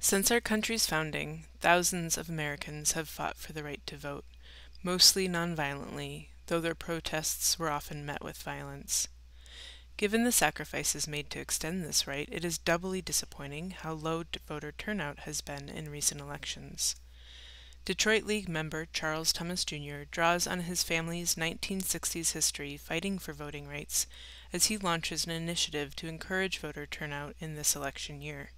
Since our country's founding, thousands of Americans have fought for the right to vote, mostly nonviolently, though their protests were often met with violence. Given the sacrifices made to extend this right, it is doubly disappointing how low voter turnout has been in recent elections. Detroit League member Charles Thomas Jr. draws on his family's 1960s history fighting for voting rights as he launches an initiative to encourage voter turnout in this election year.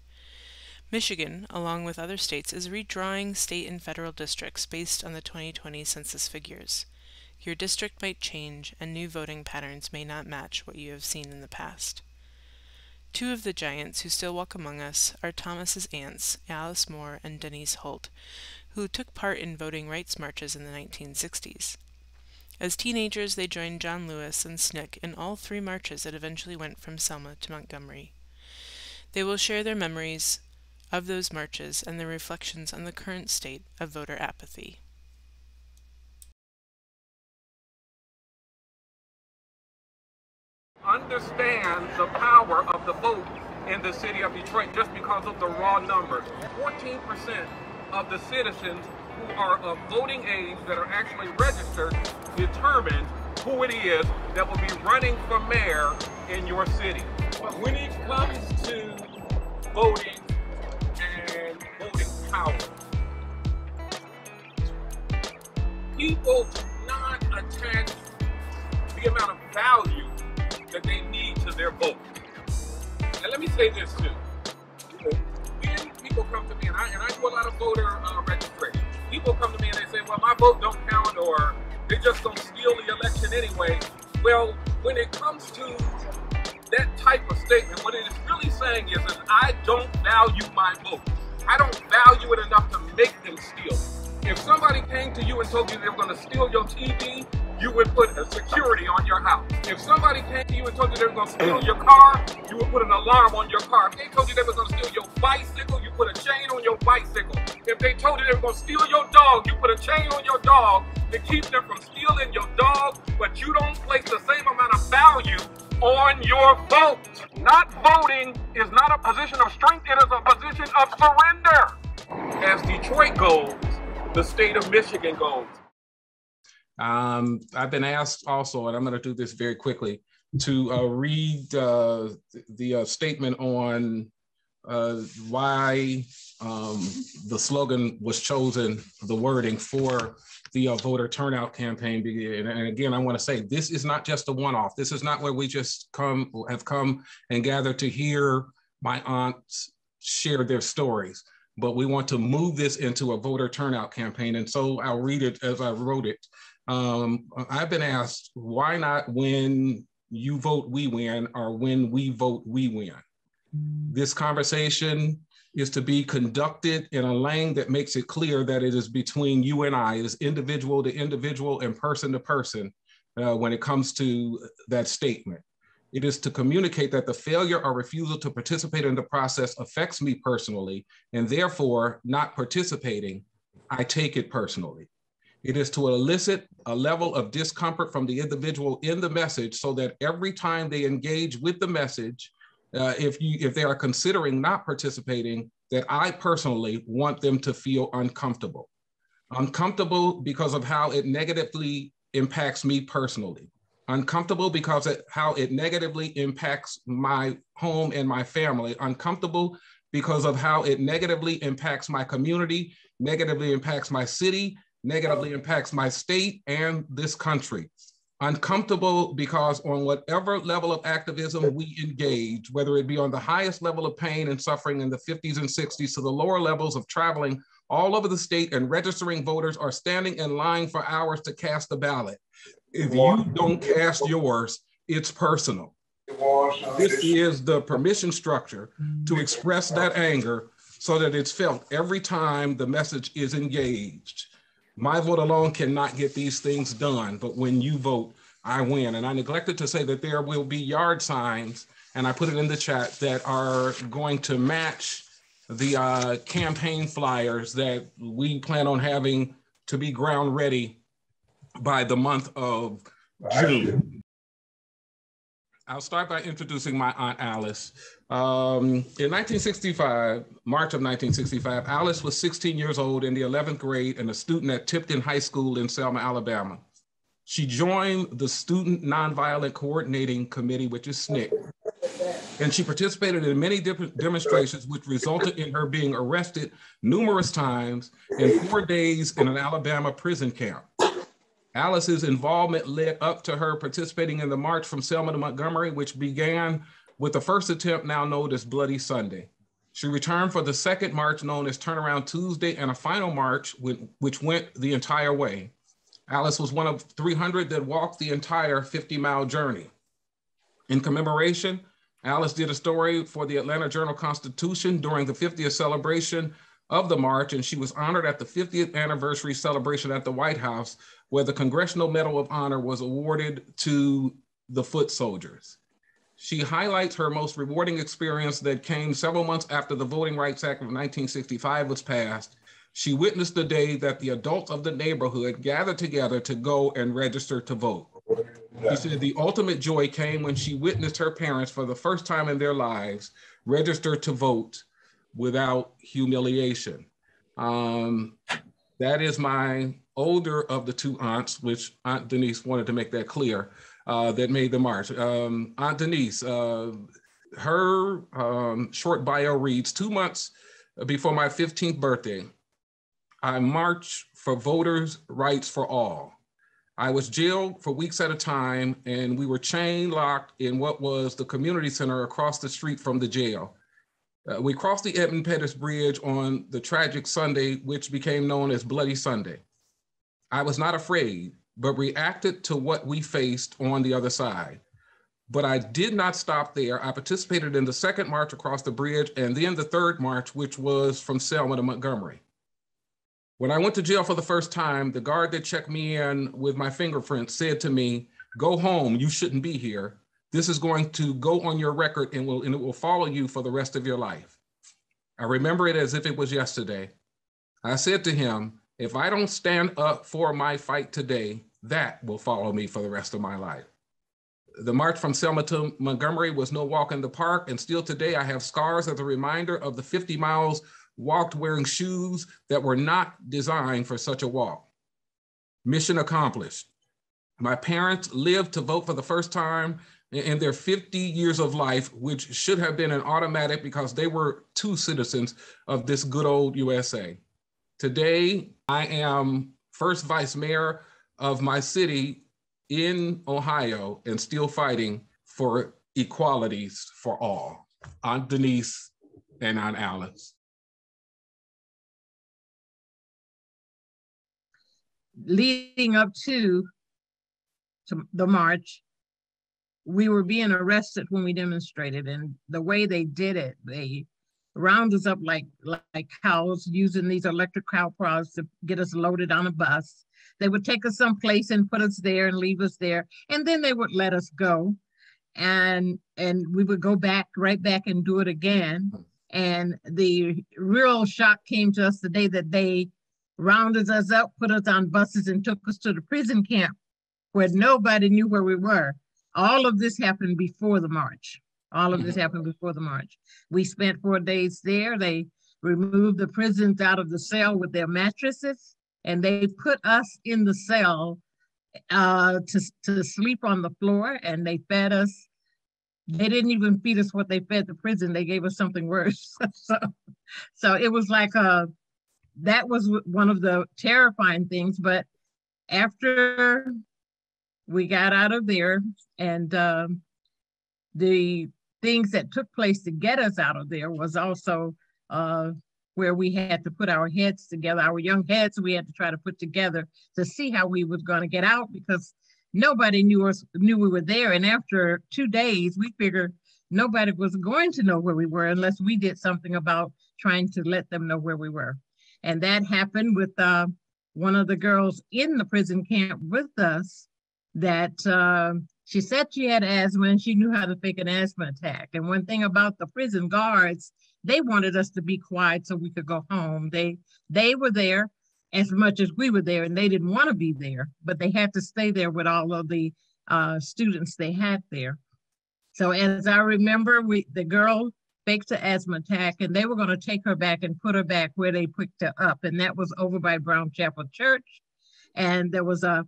Michigan, along with other states, is redrawing state and federal districts based on the 2020 census figures. Your district might change, and new voting patterns may not match what you have seen in the past. Two of the giants who still walk among us are Thomas's aunts, Alice Moore and Denise Holt, who took part in voting rights marches in the 1960s. As teenagers, they joined John Lewis and SNCC in all three marches that eventually went from Selma to Montgomery. They will share their memories of those marches and their reflections on the current state of voter apathy. Understand the power of the vote in the city of Detroit just because of the raw numbers. 14% of the citizens who are of voting age that are actually registered determine who it is that will be running for mayor in your city. But when it comes to voting and voting power, people do not attach the amount of value that they need to their vote. And let me say this too. When people come to me, and I do a lot of voter registration, people come to me and they say, well, my vote don't count, or they're just going to steal the election anyway. Well, when it comes to that type of statement, what it is really saying is I don't value my vote. I don't value it enough to make them steal. If somebody came to you and told you they were going to steal your TV, you would put a security on your house. If somebody came to you and told you they were going to steal your car, you would put an alarm on your car. If they told you they were going to steal your bicycle, you put a chain on your bicycle. If they told you they were going to steal your dog, you put a chain on your dog to keep them from stealing your dog, but you don't place the same amount of value on your vote. Not voting is not a position of strength, it is a position of surrender. As Detroit goes, the state of Michigan goes. I've been asked also, and I'm going to do this very quickly, to read the statement on why the slogan was chosen, the wording for the voter turnout campaign. And again, I want to say this is not just a one-off. This is not where we just have come and gathered to hear my aunts share their stories, but we want to move this into a voter turnout campaign. And so I'll read it as I wrote it. I've been asked, why not when you vote, we win, or when we vote, we win? This conversation is to be conducted in a lane that makes it clear that it is between you and I, it is individual to individual and person to person when it comes to that statement. It is to communicate that the failure or refusal to participate in the process affects me personally, and therefore not participating, I take it personally. It is to elicit a level of discomfort from the individual in the message so that every time they engage with the message, if they are considering not participating, that I personally want them to feel uncomfortable. Uncomfortable because of how it negatively impacts me personally. Uncomfortable because of how it negatively impacts my home and my family. Uncomfortable because of how it negatively impacts my community, negatively impacts my city, negatively impacts my state and this country. Uncomfortable because on whatever level of activism we engage, whether it be on the highest level of pain and suffering in the 50s and 60s to the lower levels of traveling all over the state and registering voters or standing in line for hours to cast a ballot. If you don't cast yours, it's personal. This is the permission structure to express that anger so that it's felt every time the message is engaged. My vote alone cannot get these things done, but when you vote, I win. And I neglected to say that there will be yard signs, and I put it in the chat, that are going to match the campaign flyers that we plan on having to be ground ready by the month of June. I'll start by introducing my Aunt Alice. In 1965, March of 1965, Alice was 16 years old in the 11th grade and a student at Tipton High School in Selma, Alabama. She joined the Student Nonviolent Coordinating Committee, which is SNCC, and she participated in many different demonstrations, which resulted in her being arrested numerous times and 4 days in an Alabama prison camp. Alice's involvement led up to her participating in the march from Selma to Montgomery, which began with the first attempt now known as Bloody Sunday. She returned for the second march known as Turnaround Tuesday and a final march which went the entire way. Alice was one of 300 that walked the entire 50-mile journey. In commemoration, Alice did a story for the Atlanta Journal-Constitution during the 50th celebration of the march, and she was honored at the 50th anniversary celebration at the White House, where the Congressional Medal of Honor was awarded to the foot soldiers. She highlights her most rewarding experience that came several months after the Voting Rights Act of 1965 was passed. She witnessed the day that the adults of the neighborhood gathered together to go and register to vote. She said the ultimate joy came when she witnessed her parents for the first time in their lives register to vote without humiliation. That is my older of the two aunts, which Aunt Denise wanted to make that clear, that made the march. Aunt Denise, her short bio reads, 2 months before my 15th birthday, I marched for voters' rights for all. I was jailed for weeks at a time, and we were chain locked in what was the community center across the street from the jail. We crossed the Edmund Pettus Bridge on the tragic Sunday, which became known as Bloody Sunday. I was not afraid, but reacted to what we faced on the other side. But I did not stop there. I participated in the second march across the bridge and then the third march, which was from Selma to Montgomery. When I went to jail for the first time, the guard that checked me in with my fingerprints said to me, "Go home, you shouldn't be here. This is going to go on your record and it will follow you for the rest of your life." I remember it as if it was yesterday. I said to him, if I don't stand up for my fight today, that will follow me for the rest of my life. The march from Selma to Montgomery was no walk in the park, and still today I have scars as a reminder of the 50 miles walked wearing shoes that were not designed for such a walk. Mission accomplished. My parents lived to vote for the first time in their 50 years of life, which should have been an automatic because they were two citizens of this good old USA. Today, I am first vice mayor of my city in Ohio and still fighting for equalities for all. Aunt Denise and Aunt Alice. Leading up to the march, we were being arrested when we demonstrated, and the way they did it, they round us up like cows, using these electric cow prods to get us loaded on a bus. They would take us someplace and put us there and leave us there, and then they would let us go, and we would go back, right back, and do it again. And the real shock came to us the day that they rounded us up, put us on buses, and took us to the prison camp where nobody knew where we were. All of this happened before the march. All of this happened before the march. We spent 4 days there. They removed the prisoners out of the cell with their mattresses, and they put us in the cell to sleep on the floor, and they fed us. They didn't even feed us what they fed the prison. They gave us something worse. So it was like that was one of the terrifying things. But after we got out of there, and the things that took place to get us out of there was also where we had to put our heads together, our young heads we had to try to put together to see how we was going to get out, because nobody knew we were there. And after 2 days, we figured nobody was going to know where we were unless we did something about trying to let them know where we were. And that happened with one of the girls in the prison camp with us, that she said she had asthma and she knew how to fake an asthma attack. And one thing about the prison guards, they wanted us to be quiet so we could go home. They were there as much as we were there, and they didn't want to be there, but they had to stay there with all of the students they had there. So as I remember, the girl faked an asthma attack, and they were going to take her back and put her back where they picked her up. And that was over by Brown Chapel Church. And there was a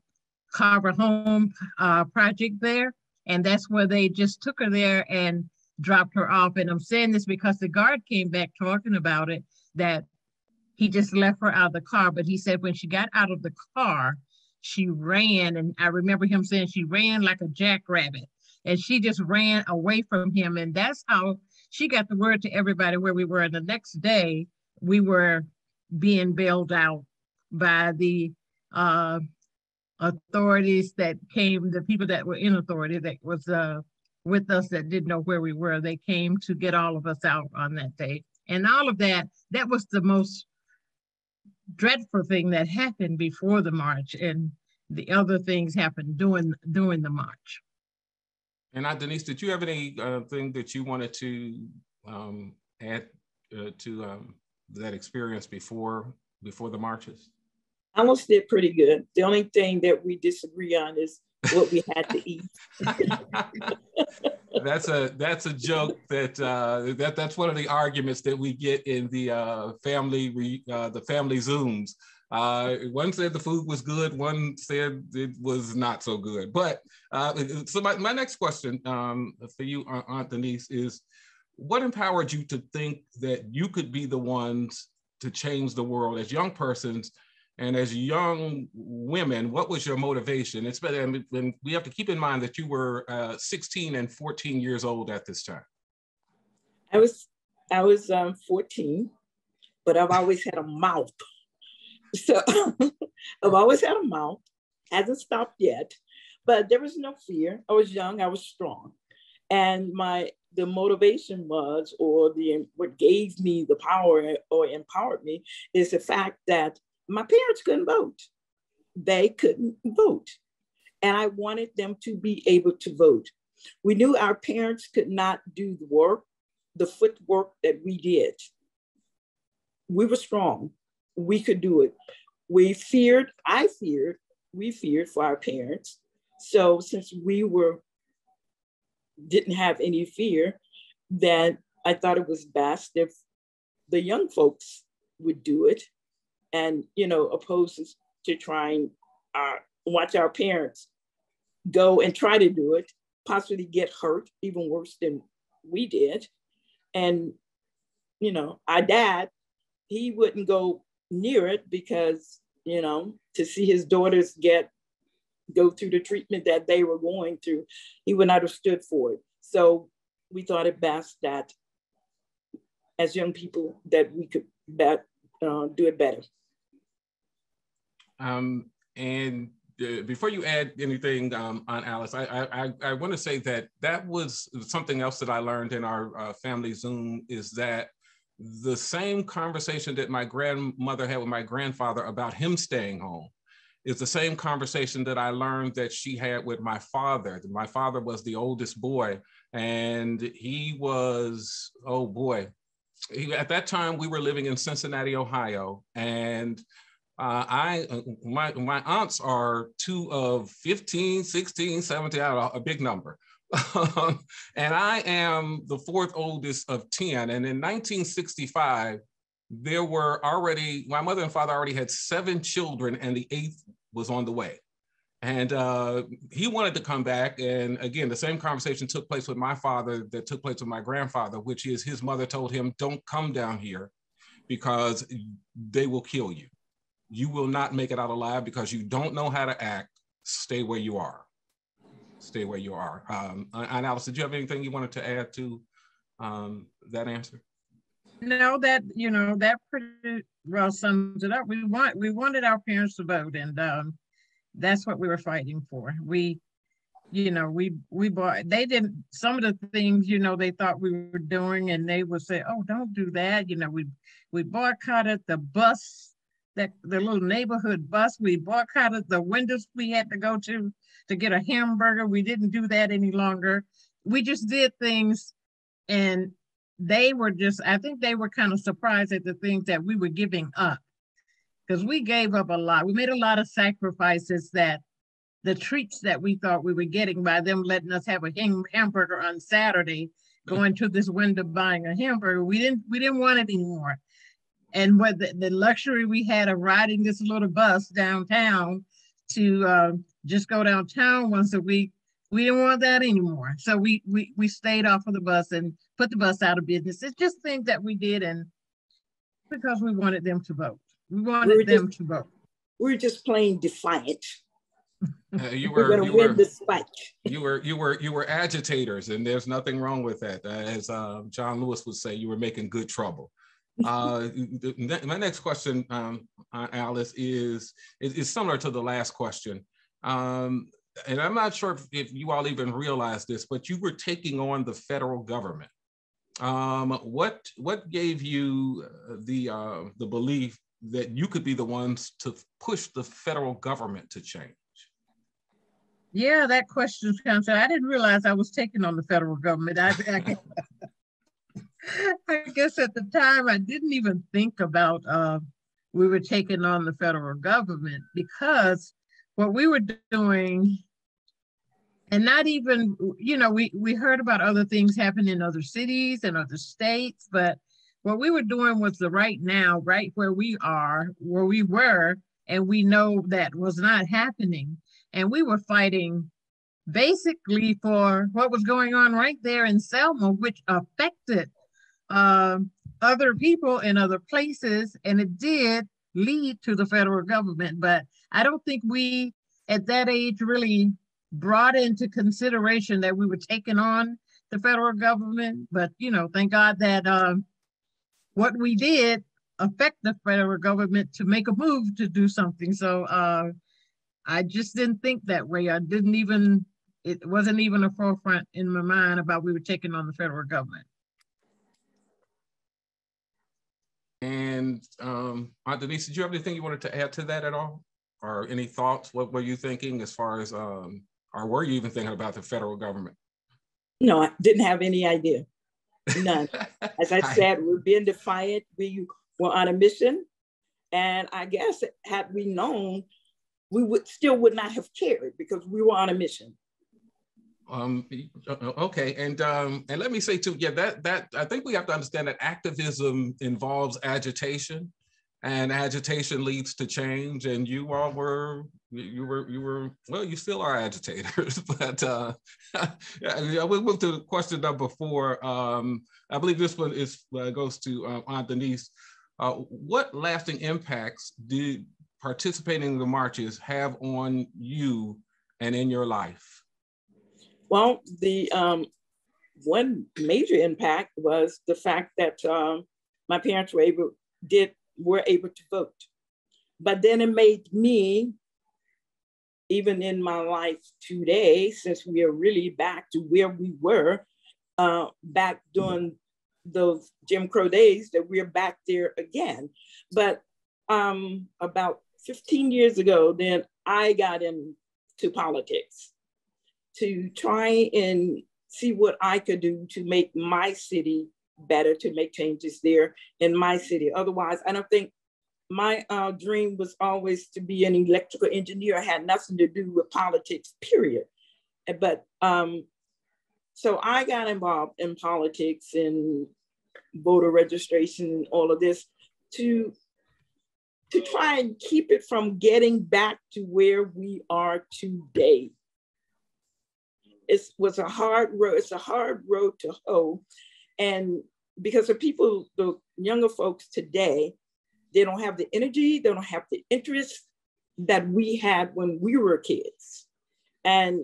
Carver Home project there. And that's where they just took her there and dropped her off. And I'm saying this because the guard came back talking about it, that he just left her out of the car. But he said when she got out of the car, she ran. And I remember him saying she ran like a jackrabbit. And she just ran away from him. And that's how she got the word to everybody where we were. And the next day, we were being bailed out by the authorities that came, the people that were in authority that was with us that didn't know where we were. They came to get all of us out on that day. And all of that, that was the most dreadful thing that happened before the march. And the other things happened during the march. And Denise, did you have any thing that you wanted to add to that experience before the marches? I almost did pretty good. The only thing that we disagree on is what we had to eat. That's a joke that's one of the arguments that we get in the family Zooms. One said the food was good, one said it was not so good. But so my next question for you, Aunt Denise, is what empowered you to think that you could be the ones to change the world as young persons and as young women? What was your motivation? And we have to keep in mind that you were 16 and 14 years old at this time. I was 14, but I've always had a mouth. So I've always had a mouth, hasn't stopped yet, but there was no fear. I was young, I was strong. And the motivation was, what gave me the power or empowered me is the fact that my parents couldn't vote. They couldn't vote. And I wanted them to be able to vote. We knew our parents could not do the work, the footwork that we did. We were strong. We could do it. We feared for our parents. So since we didn't have any fear, then I thought it was best if the young folks would do it, and opposed to trying watch our parents go and try to do it, possibly get hurt even worse than we did. And our dad, he wouldn't go near it because to see his daughters go through the treatment that they were going through, he would not have stood for it. So we thought it best that as young people that we could do it better. And before you add anything on Alice, I want to say that was something else that I learned in our family Zoom, is that the same conversation that my grandmother had with my grandfather about him staying home is the same conversation that I learned that she had with my father. My father was the oldest boy, and he was, oh boy, at that time we were living in Cincinnati, Ohio, and my aunts are 2 of 15, 16, 17, I don't know, a big number. And I am the 4th oldest of 10. And in 1965, my mother and father already had 7 children, and the 8th was on the way. And he wanted to come back. And again, the same conversation took place with my father that took place with my grandfather, which is his mother told him, don't come down here because they will kill you. You will not make it out alive because you don't know how to act. Stay where you are. Stay where you are. And Alice, did you have anything you wanted to add to that answer? No, that pretty well sums it up. We wanted our parents to vote, and that's what we were fighting for. We bought. They didn't. Some of the things they thought we were doing, and they would say, "Oh, don't do that." We boycotted the bus. The little neighborhood bus. We boycotted the windows we had to go to get a hamburger. We didn't do that any longer. We just did things, and I think they were kind of surprised at the things that we were giving up, because we gave up a lot. We made a lot of sacrifices that the treats that we thought we were getting by them letting us have a hamburger on Saturday, going to this window buying a hamburger. We didn't want it anymore. And what the luxury we had of riding this little bus downtown to just go downtown once a week, we didn't want that anymore. So we stayed off of the bus and put the bus out of business. It's just things that we did, and because we wanted them to vote. We wanted them to vote. We were just plain defiant. You were going to win this fight. You were agitators, and there's nothing wrong with that. As John Lewis would say, you were making good trouble. My next question, Alice, is similar to the last question. And I'm not sure if you all even realize this, but you were taking on the federal government. What gave you the belief that you could be the ones to push the federal government to change? Yeah, that question's kind of, I didn't realize I was taking on the federal government. I guess at the time I didn't even think about we were taking on the federal government, because what we were doing, and not even, we heard about other things happening in other cities and other states, but what we were doing was the right now, right where we are, where we were, and we know that was not happening. And we were fighting basically for what was going on right there in Selma, which affected other people in other places, and it did lead to the federal government. But I don't think we, at that age, really brought into consideration that we were taking on the federal government. But, thank God that what we did affect the federal government to make a move to do something. So I just didn't think that way. It wasn't even a forefront in my mind about we were taking on the federal government. And Aunt Denise, did you have anything you wanted to add to that at all? Or any thoughts? What were you thinking as far as, or were you even thinking about the federal government? No, I didn't have any idea. None. As I said, we're being defiant. We were on a mission. And I guess had we known, we would not have cared, because we were on a mission. Okay, and let me say too, yeah, that I think we have to understand that activism involves agitation, and agitation leads to change. And you all were well, you still are agitators, but we move to question number 4. I believe this one goes to Aunt Denise. What lasting impacts did participating in the marches have on you and in your life? Well, the one major impact was the fact that my parents were able to vote. But then it made me, even in my life today, since we are really back to where we were back during those Jim Crow days, that we're back there again. But about 15 years ago, then I got into politics to try and see what I could do to make my city better, to make changes there in my city. Otherwise, I don't think my dream was always to be an electrical engineer. I had nothing to do with politics, period. But so I got involved in politics and voter registration and all of this to try and keep it from getting back to where we are today. It was a hard road. It's a hard road to hoe. And because the people, the younger folks today, they don't have the energy, they don't have the interest that we had when we were kids. And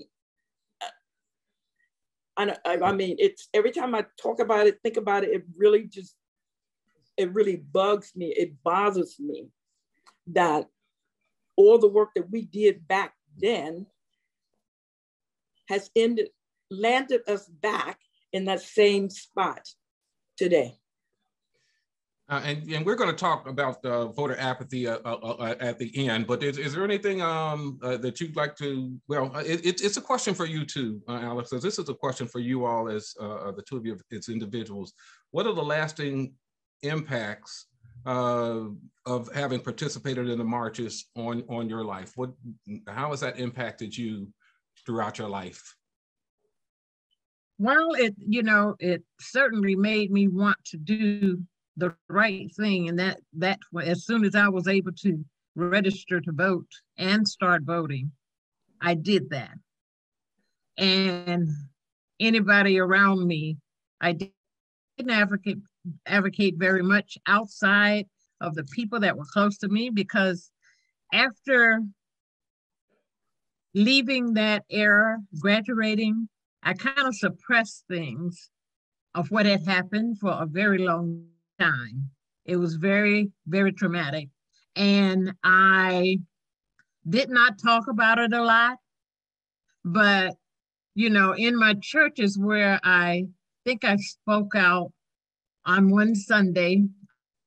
I mean, it's every time I talk about it, think about it, it really bugs me. It bothers me that all the work that we did back then has landed us back in that same spot today. And we're going to talk about voter apathy at the end, but is there anything that you'd like to, well, it's a question for you too, Alex, because this is a question for you all as the two of you as individuals. What are the lasting impacts of having participated in the marches on your life? How has that impacted you throughout your life? Well, it certainly made me want to do the right thing. And that as soon as I was able to register to vote and start voting, I did that. And anybody around me, I didn't advocate very much outside of the people that were close to me, because after leaving that era, graduating, I kind of suppressed things of what had happened for a very long time. It was very, very traumatic. And I did not talk about it a lot, but, in my churches where I think I spoke out on one Sunday,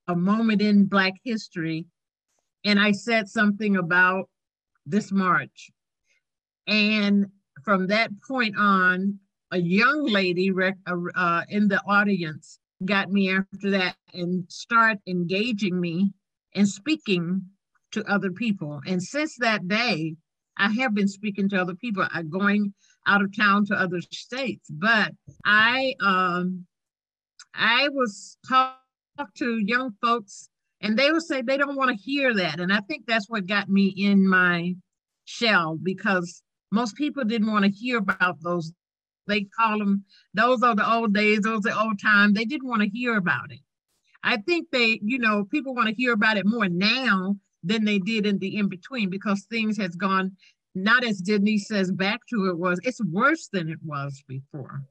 a moment in Black history, and I said something about this march. And from that point on, a young lady in the audience got me after that and started engaging me and speaking to other people. And since that day, I have been speaking to other people. I'm going out of town to other states, but I was talking to young folks, and they would say they don't want to hear that. And I think that's what got me in my shell, because most people didn't want to hear about those. They call them, those are the old days, those are the old times. They didn't want to hear about it. I think people want to hear about it more now than they did in the in-between, because things has gone, not as Denise says, back to it was. It's worse than it was before.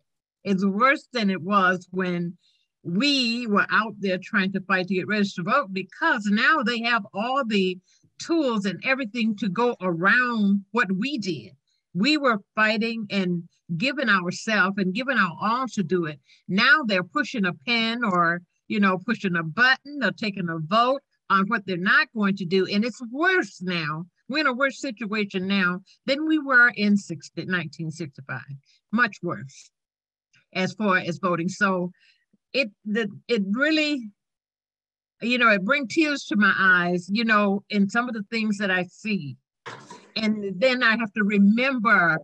It's worse than it was when we were out there trying to fight to get registered to vote, because now they have all the tools and everything to go around what we did. We were fighting and giving ourselves and giving our all to do it. Now they're pushing a pen or, pushing a button or taking a vote on what they're not going to do. And it's worse now. We're in a worse situation now than we were in 1965. Much worse as far as voting. So it really, it brings tears to my eyes, in some of the things that I see. And then I have to remember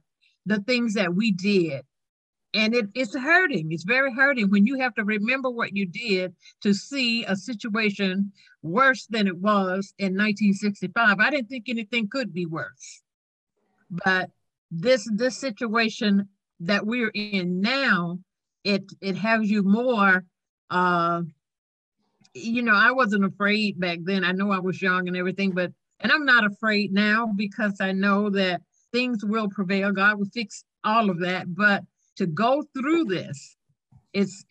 the things that we did. And it's hurting. It's very hurting when you have to remember what you did to see a situation worse than it was in 1965. I didn't think anything could be worse. But this situation that we're in now, it has you more, I wasn't afraid back then. I know I was young and everything, and I'm not afraid now, because I know that things will prevail. God will fix all of that. But to go through this, it's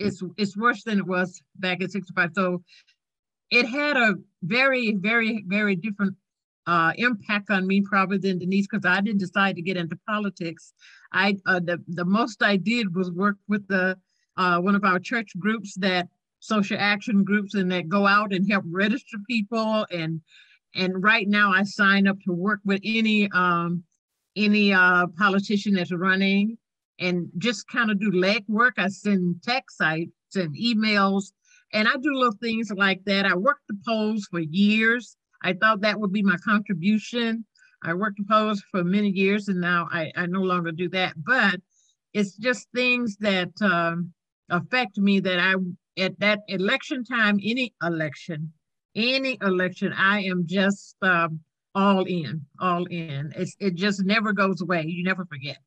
worse than it was back in 65. So it had a very, very, very different impact on me probably than Denise, because I didn't decide to get into politics. The most I did was work with one of our church groups, that social action groups, and that go out and help register people. And right now I sign up to work with any politician that's running, and just kind of do leg work. I send texts, I send emails, and I do little things like that. I worked the polls for years. I thought that would be my contribution. I worked the polls for many years, and now I no longer do that. But it's just things that affect me, that at that election time, any election, I am just all in. It just never goes away. You never forget.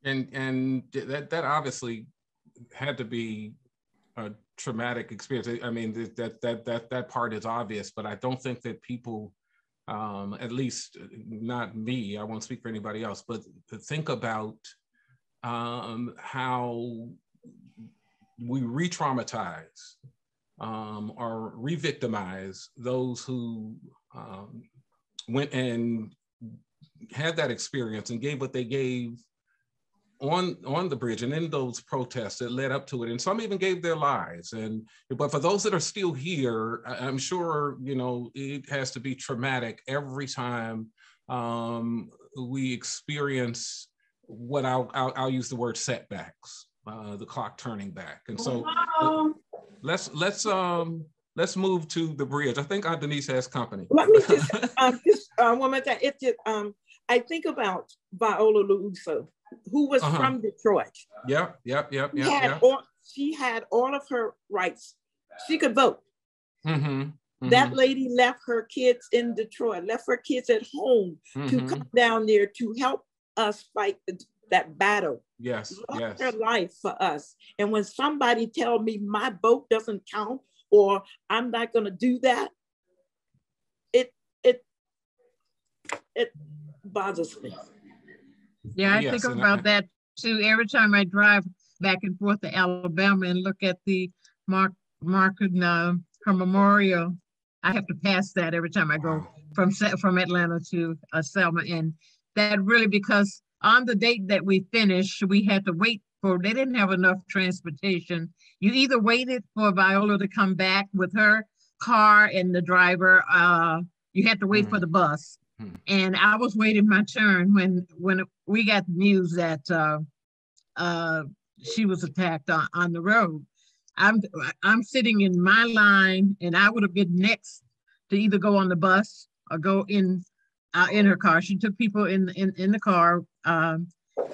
And that obviously had to be a traumatic experience. I mean, that part is obvious, but I don't think that people, at least not me, I won't speak for anybody else, but to think about how we re-traumatize or re-victimize those who went and had that experience and gave what they gave on the bridge and in those protests that led up to it. And some even gave their lives. But for those that are still here, I'm sure, it has to be traumatic every time we experience what I'll use the word setbacks, the clock turning back. And so let's let's move to the bridge. I think Aunt Denise has company. Let me just one more time. It just I think about Viola Luisa, who was from Detroit. Yep. She had all of her rights. She could vote. That Mm-hmm. lady left her kids in Detroit, left her kids at home to come down there to help us fight that battle. Yes, lost her life for us. And when somebody tell me my vote doesn't count or I'm not going to do that, it bothers me. Yeah, I think about that too. Every time I drive back and forth to Alabama and look at the marking her memorial, I have to pass that every time I go from Atlanta to Selma. And that really, because on the date that we finished, we had to wait for, they didn't have enough transportation. You either waited for Viola to come back with her car and the driver, you had to wait for the bus. And I was waiting my turn when we got the news that she was attacked on the road. I'm sitting in my line, and I would have been next to either go on the bus or go in her car. She took people in the car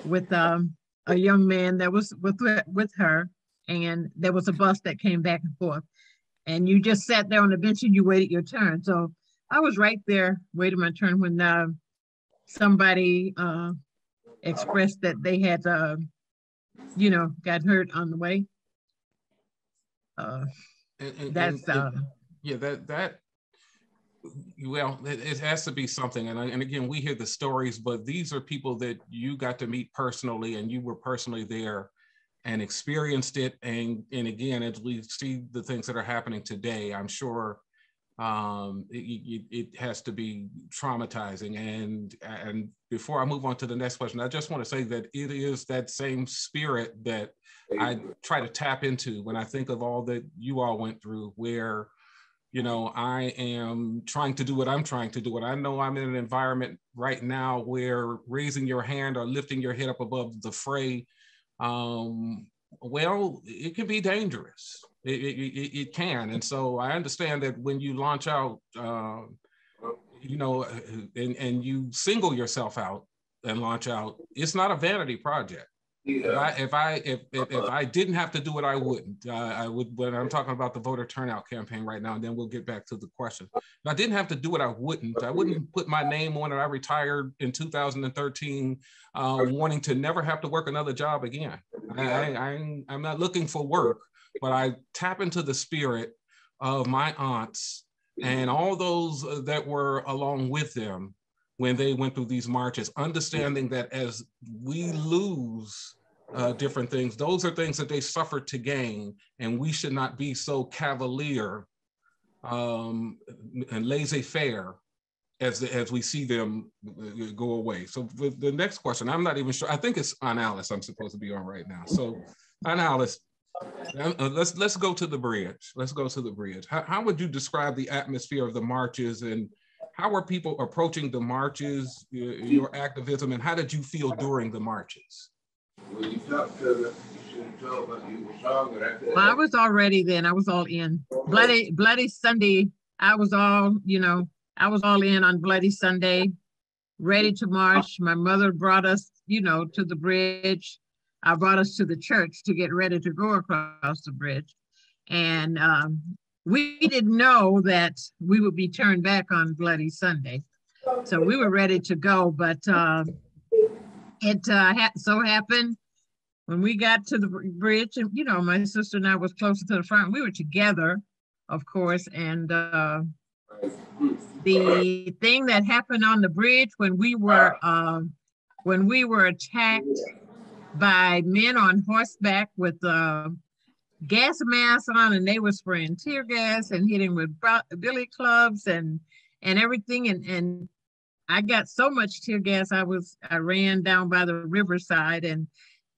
with a young man that was with her, and there was a bus that came back and forth. And you just sat there on the bench and you waited your turn. So I was right there waiting my turn when somebody expressed that they had, got hurt on the way. It has to be something. And again, we hear the stories, but these are people that you got to meet personally, and you were personally there and experienced it. And again, as we see the things that are happening today, I'm sure it has to be traumatizing. And before I move on to the next question, I just want to say that it is that same spirit that I try to tap into when I think of all that you all went through, where, I am trying to do what I'm trying to do. And I know I'm in an environment right now where raising your hand or lifting your head up above the fray, it can be dangerous. It can. And so I understand that when you launch out, and you single yourself out and launch out, it's not a vanity project. Yeah. If I didn't have to do it, I wouldn't. I would. When I'm talking about the voter turnout campaign right now, and then we'll get back to the question. If I didn't have to do it, I wouldn't. I wouldn't put my name on it. I retired in 2013, wanting to never have to work another job again. I'm not looking for work, but I tap into the spirit of my aunts and all those that were along with them when they went through these marches, understanding that as we lose different things, those are things that they suffered to gain, and we should not be so cavalier and laissez-faire as we see them go away. So the next question, I'm not even sure, I think it's on Alice I'm supposed to be on right now. So on Alice, let's go to the bridge. Let's go to the bridge. How would you describe the atmosphere of the marches, and how were people approaching the marches, your activism, and how did you feel during the marches? Well, I was already then. I was all in. Bloody Sunday. I was all in on Bloody Sunday, ready to march. My mother brought us, to the bridge. I brought us to the church to get ready to go across the bridge. And we didn't know that we would be turned back on Bloody Sunday. So we were ready to go, but it so happened when we got to the bridge, and my sister and I was closer to the front. We were together, of course, and the thing that happened on the bridge when we were attacked by men on horseback with gas masks on, and they were spraying tear gas and hitting with billy clubs and everything, and I got so much tear gas I ran down by the riverside. And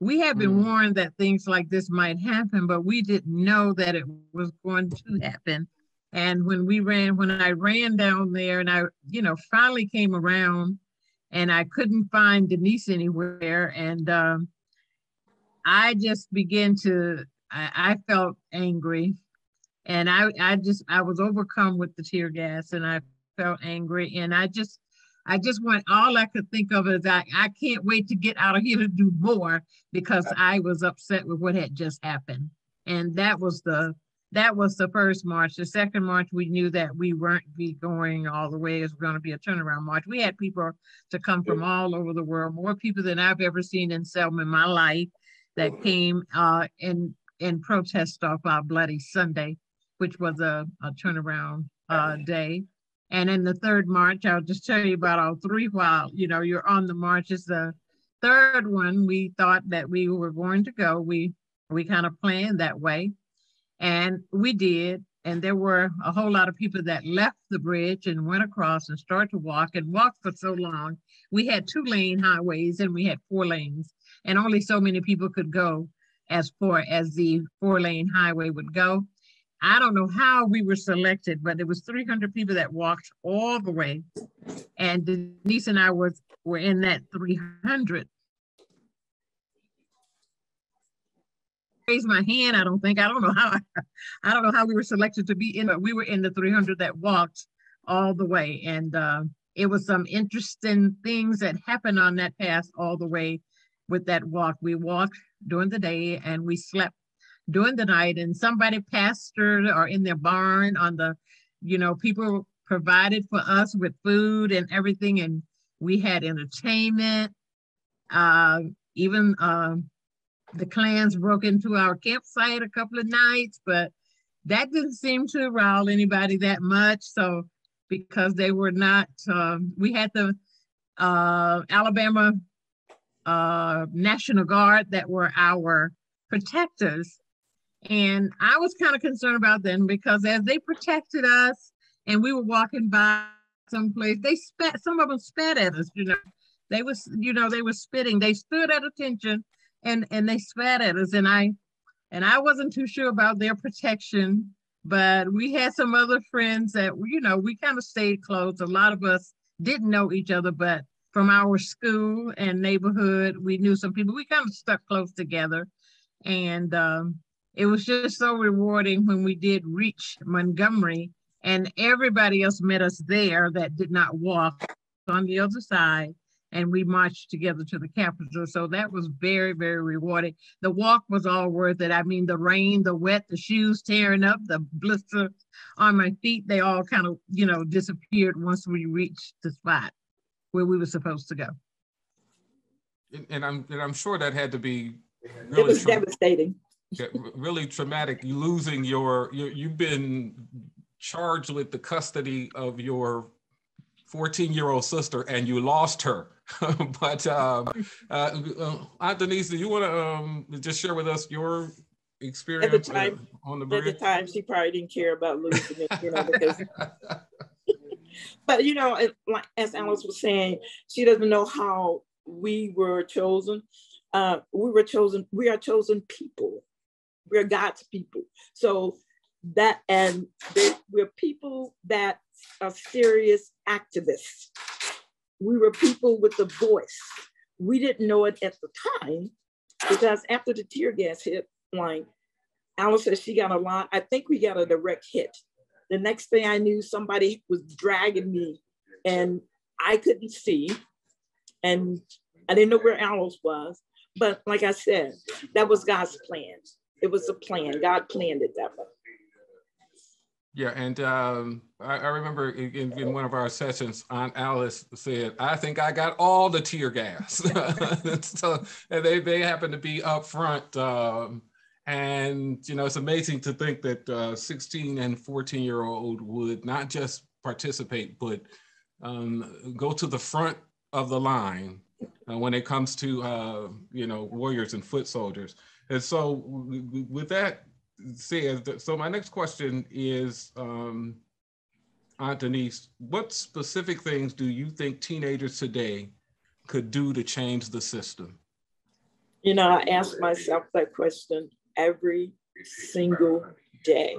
we had been warned that things like this might happen, but we didn't know that it was going to happen. And when I ran down there, and I finally came around, and I couldn't find Denise anywhere, and I just began to I felt angry. And I was overcome with the tear gas, and I felt angry, and I just want, all I could think of is I can't wait to get out of here to do more, because I was upset with what had just happened. And that was the first march. The second march, we knew that we weren't be going all the way. It was going to be a turnaround march. We had people to come from all over the world, more people than I've ever seen in Selma in my life, that came in protest of our Bloody Sunday, which was a turnaround day. And in the third march, I'll just tell you about all three while, you're on the marches. The third one, we thought that we were going to go. We kind of planned that way, and we did. And there were a whole lot of people that left the bridge and went across and started to walk for so long. We had 2-lane highways and we had 4 lanes, and only so many people could go as far as the 4-lane highway would go. I don't know how we were selected, but it was 300 people that walked all the way. And Denise and I were in that 300. Raise my hand. I don't know how we were selected to be in, but we were in the 300 that walked all the way. And it was some interesting things that happened on that path all the way with that walk. We walked during the day and we slept during the night, and somebody pastored or in their barn on the, people provided for us with food and everything. And we had entertainment. Even the clans broke into our campsite a couple of nights, but that didn't seem to rile anybody that much. So, because they were not, we had the Alabama National Guard that were our protectors. And I was kind of concerned about them, because as they protected us and we were walking by someplace, some of them spat at us, they were spitting. They stood at attention and they spat at us. And I wasn't too sure about their protection, but we had some other friends that, we kind of stayed close. A lot of us didn't know each other, but from our school and neighborhood, we knew some people. We kind of stuck close together. And it was just so rewarding when we did reach Montgomery, and everybody else met us there that did not walk on the other side, and we marched together to the Capitol. So that was very, very rewarding. The walk was all worth it. I mean, the rain, the wet, the shoes tearing up, the blisters on my feet, they all kind of, disappeared once we reached the spot where we were supposed to go. And I'm sure that had to be really, it was devastating. Really traumatic. You losing you've been charged with the custody of your 14-year-old sister, and you lost her. But Aunt Denise, do you want to just share with us your experience on the bridge? At the time, she probably didn't care about losing it, because. But as Alice was saying, she doesn't know how we were chosen. We are chosen people. We're God's people. So we're people that are serious activists. We were people with a voice. We didn't know it at the time, because after the tear gas hit, Alice said she got a lot. I think we got a direct hit. The next thing I knew, somebody was dragging me, and I couldn't see, and I didn't know where Alice was. But like I said, that was God's plan. It was a plan. God planned it that way. Yeah, and I remember in one of our sessions, Aunt Alice said, "I think I got all the tear gas." So and they happened to be up front. And, it's amazing to think that 16 and 14-year-old would not just participate, but go to the front of the line when it comes to, warriors and foot soldiers. And so with that said, so my next question is, Aunt Denise, what specific things do you think teenagers today could do to change the system? I ask myself that question every single day,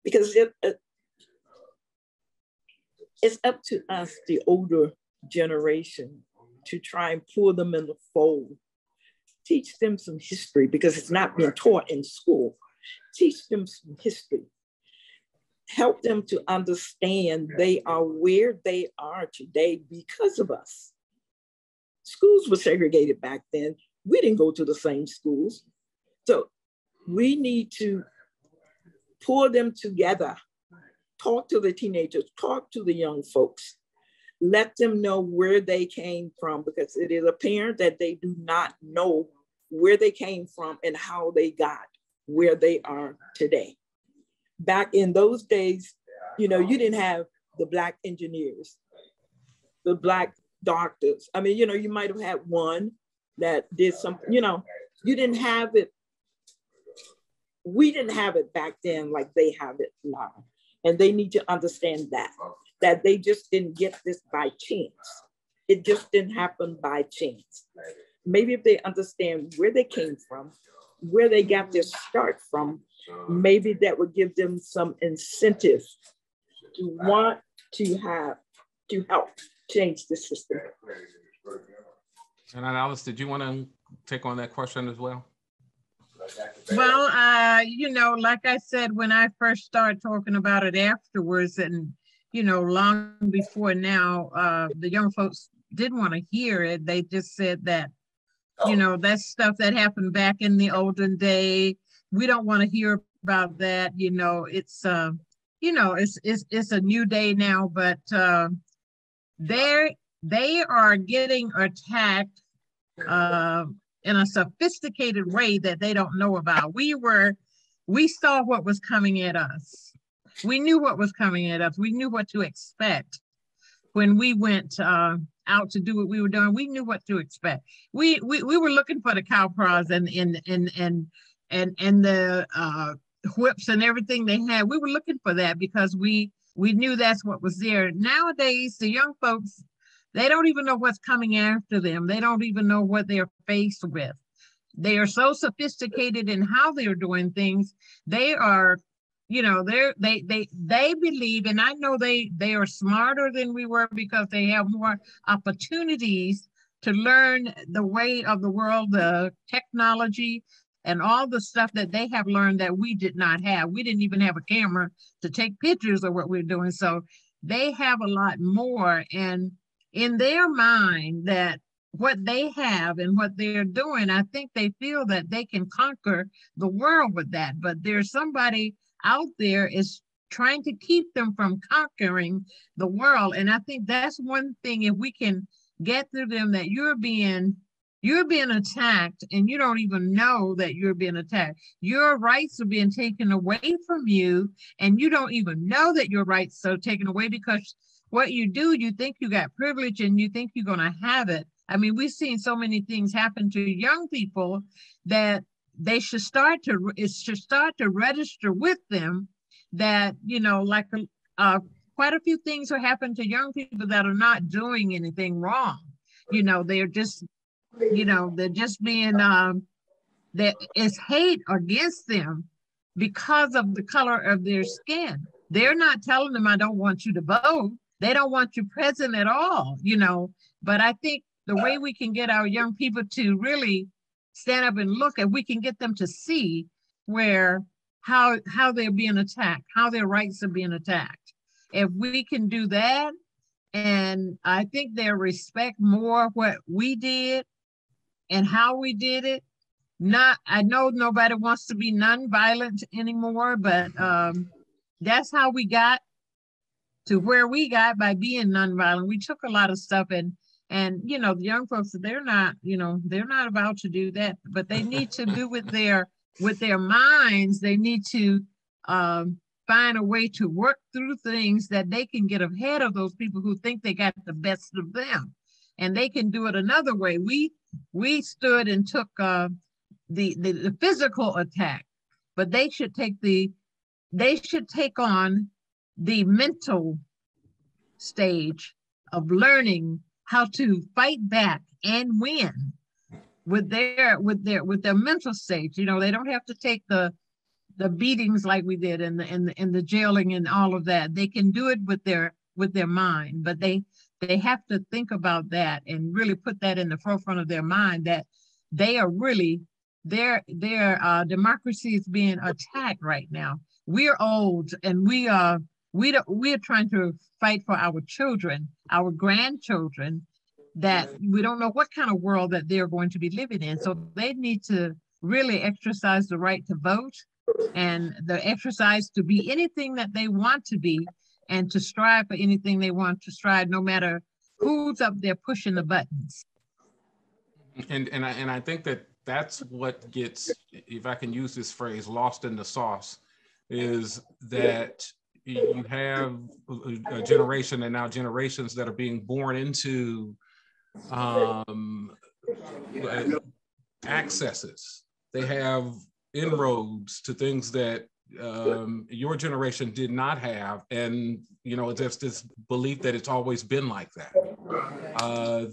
because it's up to us, the older generation, to try and pull them in the fold, teach them some history, because it's not being taught in school. teach them some history, help them to understand they are where they are today because of us. Schools were segregated back then. We didn't go to the same schools. So we need to pull them together, talk to the teenagers, talk to the young folks, let them know where they came from, because it is apparent that they do not know where they came from and how they got where they are today. Back in those days, you didn't have the Black engineers, the Black doctors. I mean, you might have had one that did something, you didn't have it. We didn't have it back then like they have it now. And they need to understand that they just didn't get this by chance. It just didn't happen by chance. Maybe if they understand where they came from, where they got their start from, maybe that would give them some incentive to want to help change the system. And Alice, did you want to take on that question as well? Well, like I said, when I first started talking about it afterwards, and, long before now, the young folks didn't want to hear it. They just said that, that's stuff that happened back in the olden day. We don't want to hear about that. It's it's a new day now, but they are getting attacked in a sophisticated way that they don't know about. We saw what was coming at us. We knew what was coming at us. We knew what to expect when we went out to do what we were doing. We knew what to expect. We were looking for the cow prods and the whips and everything they had. We were looking for that because we knew that's what was there. Nowadays, the young folks, they don't even know what's coming after them. They don't even know what they're faced with. They are so sophisticated in how they're doing things. They are, they believe, and I know they are smarter than we were because they have more opportunities to learn the way of the world, the technology, and all the stuff that they have learned that we did not have. We didn't even have a camera to take pictures of what we're doing. So they have a lot more, and in their mind, that what they have and what they're doing, I think they feel that they can conquer the world with that. But there's somebody out there is trying to keep them from conquering the world. And I think that's one thing, if we can get through them, that you're being attacked and you don't even know that you're being attacked. Your rights are being taken away from you and you don't even know that your rights are taken away, because what you do, you think you got privilege and you think you're going to have it. I mean, we've seen so many things happen to young people that it should start to register with them that, quite a few things are happening to young people that are not doing anything wrong. They're just, they're just being, there is hate against them because of the color of their skin. They're not telling them, I don't want you to vote. They don't want you present at all, But I think the way we can get our young people to really stand up and look at, we can get them to see how they're being attacked, how their rights are being attacked. If we can do that, and I think they'll respect more what we did and how we did it. I know nobody wants to be nonviolent anymore, but that's how we got to where we got, by being nonviolent. We took a lot of stuff, and the young folks, they're not about to do that, but they need to do with their minds. They need to find a way to work through things that they can get ahead of those people who think they got the best of them, and they can do it another way. We stood and took the physical attack, but they should take on the mental stage of learning how to fight back and win with their mental stage. They don't have to take the beatings like we did and the jailing and all of that. They can do it with their mind, but they have to think about that and really put that in the forefront of their mind, that they are really their democracy is being attacked right now. We're old, and we're trying to fight for our children, our grandchildren, that we don't know what kind of world that they're going to be living in. So they need to really exercise the right to vote and the exercise to be anything that they want to be and to strive for anything they want to strive, no matter who's up there pushing the buttons. And I think that that's what gets, if I can use this phrase, lost in the sauce, is that you have a generation and now generations that are being born into accesses. They have inroads to things that your generation did not have, and there's this belief that it's always been like that.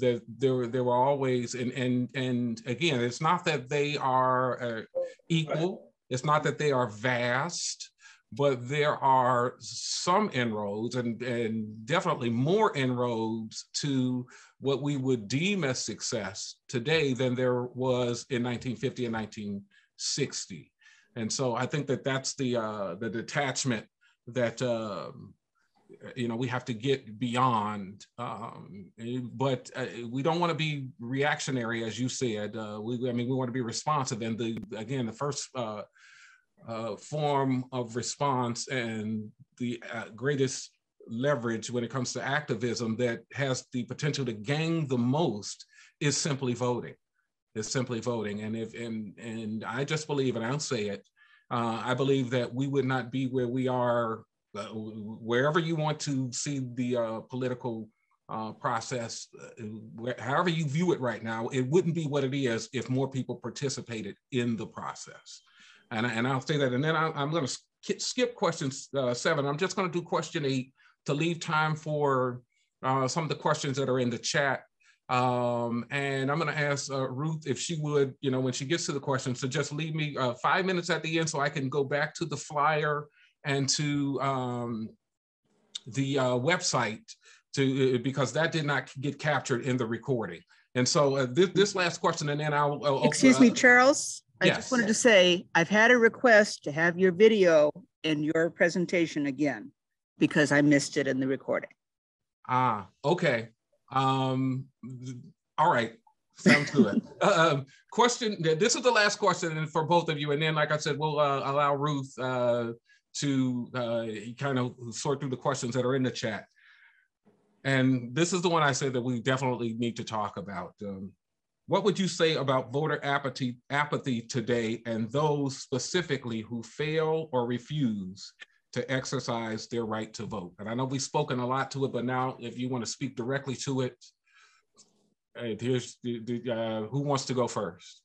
That there were always, and again, it's not that they are equal. It's not that they are vast, but there are some inroads and definitely more inroads to what we would deem as success today than there was in 1950 and 1960. And so I think that that's the detachment that we have to get beyond. But we don't want to be reactionary, as you said. We want to be responsive. And the first form of response and the greatest leverage when it comes to activism that has the potential to gain the most is simply voting. It's simply voting. And I just believe, and I'll say it, I believe that we would not be where we are, wherever you want to see the political process, however you view it right now, it wouldn't be what it is if more people participated in the process. And I'll say that, and then I'm going to skip question 7. I'm just going to do question 8 to leave time for some of the questions that are in the chat. And I'm going to ask Ruth if she would, when she gets to the questions, to just leave me 5 minutes at the end so I can go back to the flyer and to the website, because that did not get captured in the recording. And so this last question, and then I'll excuse me, Charles. I yes. just wanted to say, I've had a request to have your video in your presentation again, because I missed it in the recording. Okay. All right. Sounds good. Question, this is the last question for both of you. And then, like I said, we'll allow Ruth to kind of sort through the questions that are in the chat. And this is the one I said that we definitely need to talk about. What would you say about voter apathy today, and those specifically who fail or refuse to exercise their right to vote? And I know we've spoken a lot to it, but now if you want to speak directly to it, here's who wants to go first?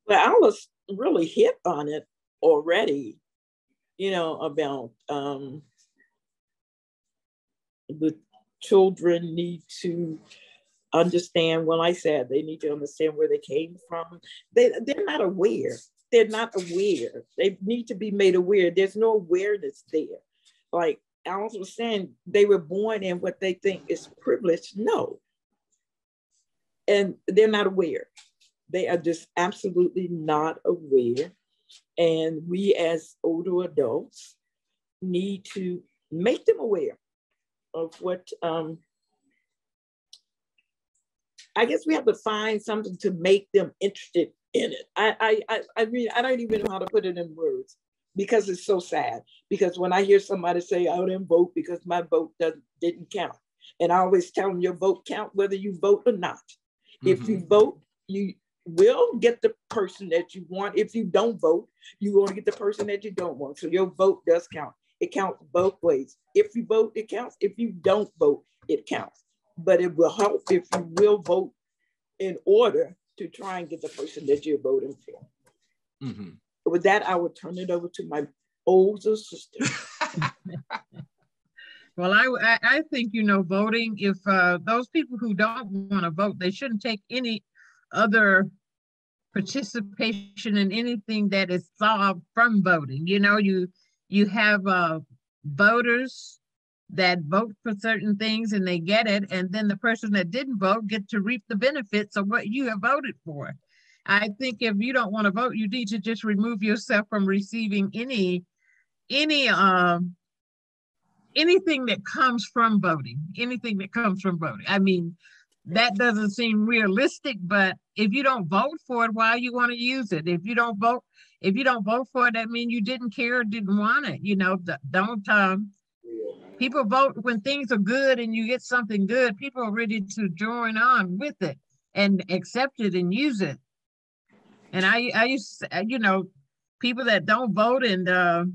Well, I was really hit on it already, about the children need to understand. Well, I said they need to understand where they came from. They're not aware. They're not aware. They need to be made aware. There's no awareness there. Like Alice was saying, they were born in what they think is privilege. No. And they're not aware. They are just absolutely not aware. And we as older adults need to make them aware of what, I guess we have to find something to make them interested in it. I mean, I don't even know how to put it in words, because it's so sad. Because when I hear somebody say, I didn't vote because my vote didn't count. And I always tell them your vote count whether you vote or not. Mm-hmm. If you vote, you will get the person that you want. If you don't vote, you're going to get the person that you don't want. So your vote does count. It counts both ways. If you vote, it counts. If you don't vote, it counts. But it will help if you will vote in order to try and get the person that you're voting for. Mm-hmm. With that, I will turn it over to my older sister. Well, I think, voting, if those people who don't want to vote, they shouldn't take any other participation in anything that is solved from voting. You have voters that vote for certain things and they get it, and then the person that didn't vote get to reap the benefits of what you have voted for. I think if you don't want to vote, you need to just remove yourself from receiving any anything that comes from voting, anything that comes from voting. I mean, that doesn't seem realistic, but if you don't vote for it, why you want to use it? If you don't vote for it, that means you didn't care or didn't want it. You know, don't people vote when things are good and you get something good, people are ready to join on with it and accept it and use it. And I used to, you know, people that don't vote and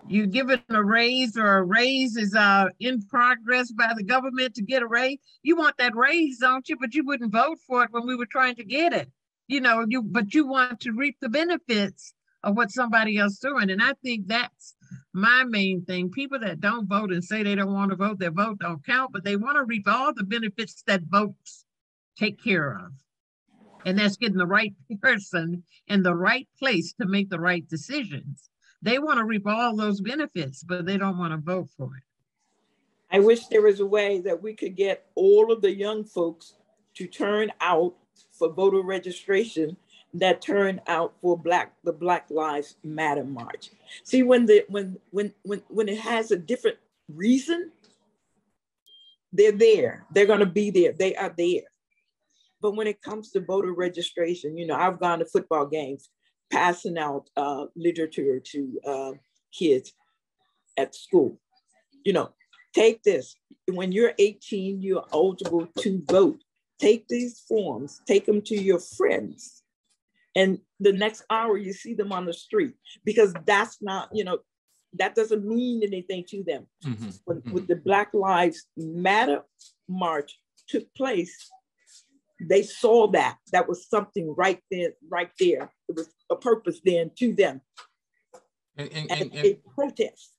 you give it a raise, or a raise is in progress by the government to get a raise. You want that raise, don't you? But you wouldn't vote for it when we were trying to get it. You know, but you want to reap the benefits of what somebody else doing. And I think that's my main thing. People that don't vote and say they don't want to vote, their vote don't count, but they want to reap all the benefits that votes take care of. And that's getting the right person in the right place to make the right decisions. They want to reap all those benefits, but they don't want to vote for it. I wish there was a way that we could get all of the young folks to turn out for voter registration that turn out for the Black Lives Matter March. See, when it has a different reason, they're there. They're going to be there. They are there. But when it comes to voter registration, you know, I've gone to football games, passing out literature to kids at school. You know, take this. When you're 18, you're eligible to vote. Take these forms, take them to your friends. And the next hour you see them on the street, because that's not, you know, that doesn't mean anything to them. Mm-hmm. When the Black Lives Matter March took place, they saw that was something right there. It was a purpose then to them. And a protest.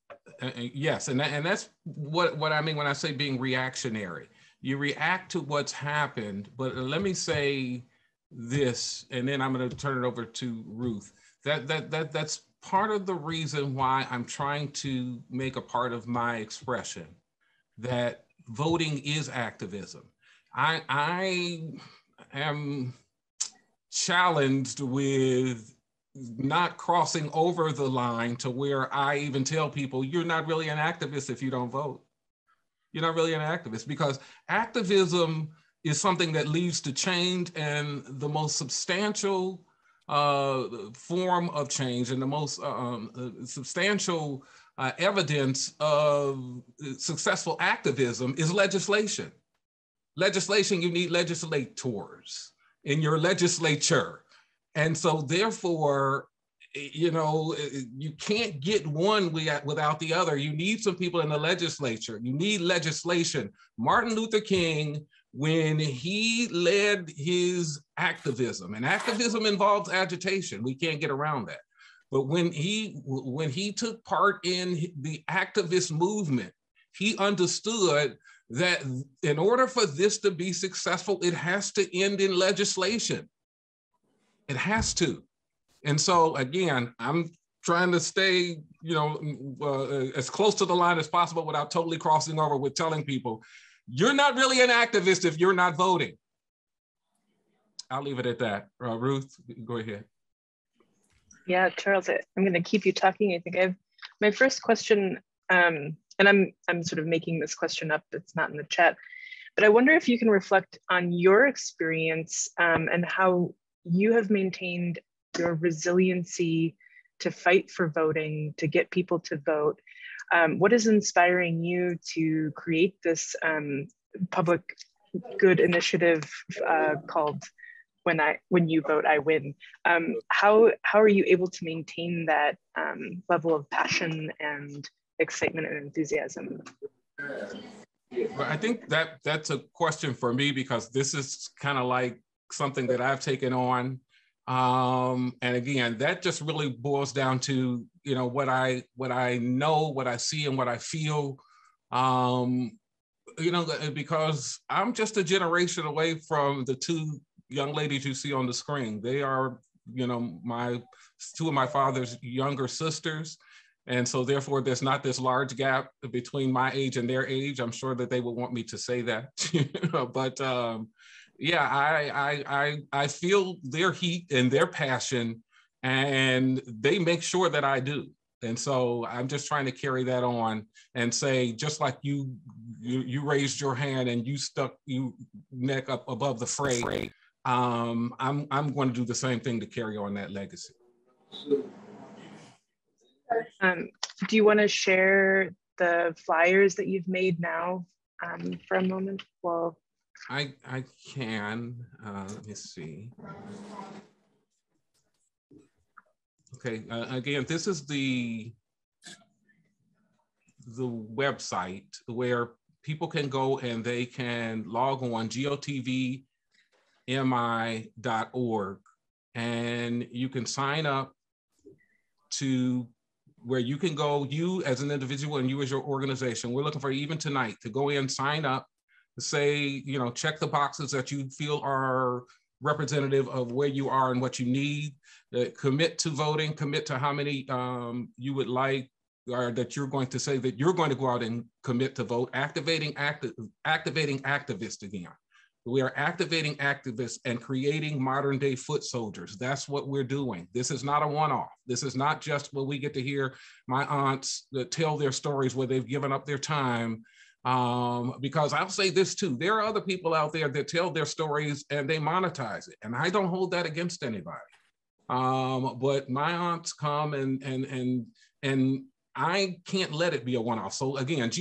Yes, and that's what I mean when I say being reactionary. You react to what's happened, but let me say this, and then I'm going to turn it over to Ruth. That's part of the reason why I'm trying to make a part of my expression that voting is activism. I am challenged with not crossing over the line to where I even tell people, you're not really an activist if you don't vote. You're not really an activist, because activism is something that leads to change, and the most substantial form of change and the most substantial evidence of successful activism is legislation. Legislation, you need legislators in your legislature. And so therefore, you know, you can't get one without the other. You need some people in the legislature. You need legislation. Martin Luther King, when he led his activism, and activism involves agitation, we can't get around that. But when he took part in the activist movement, he understood that in order for this to be successful, it has to end in legislation. It has to. And so again, I'm trying to stay, you know, as close to the line as possible without totally crossing over with telling people, you're not really an activist if you're not voting. I'll leave it at that. Ruth, go ahead. Yeah, Charles, I'm going to keep you talking. I think my first question, and I'm sort of making this question up, it's not in the chat, but I wonder if you can reflect on your experience and how you have maintained your resiliency to fight for voting, to get people to vote. What is inspiring you to create this public good initiative called When You Vote, I Win? How are you able to maintain that level of passion and excitement and enthusiasm? Well, I think that's a question for me, because this is kind of like something that I've taken on. And again, that just really boils down to, you know, what I know, what I see, and what I feel. You know, because I'm just a generation away from the two young ladies you see on the screen. They are, you know, two of my father's younger sisters. And so therefore, there's not this large gap between my age and their age. I'm sure that they would want me to say that, but Yeah, I feel their heat and their passion, and they make sure that I do. And so I'm just trying to carry that on and say, just like you raised your hand and you stuck you neck up above the fray, I'm going to do the same thing to carry on that legacy. Do you want to share the flyers that you've made now for a moment? Well, I can. Let me see. Okay. Again, this is the website where people can go and they can log on gotvmi.org, and you can sign up to where you can go, you as an individual and you as your organization. We're looking for even tonight to go in, sign up, say, you know, check the boxes that you feel are representative of where you are and what you need. Commit to voting, commit to how many you would like, or that you're going to say that you're going to go out and commit to vote. Activating activists again. We are activating activists and creating modern day foot soldiers. That's what we're doing. This is not a one-off. This is not just where we get to hear my aunts that tell their stories where they've given up their time. Because I'll say this too, there are other people out there that tell their stories and they monetize it. And I don't hold that against anybody. But my aunts come and I can't let it be a one-off. So again,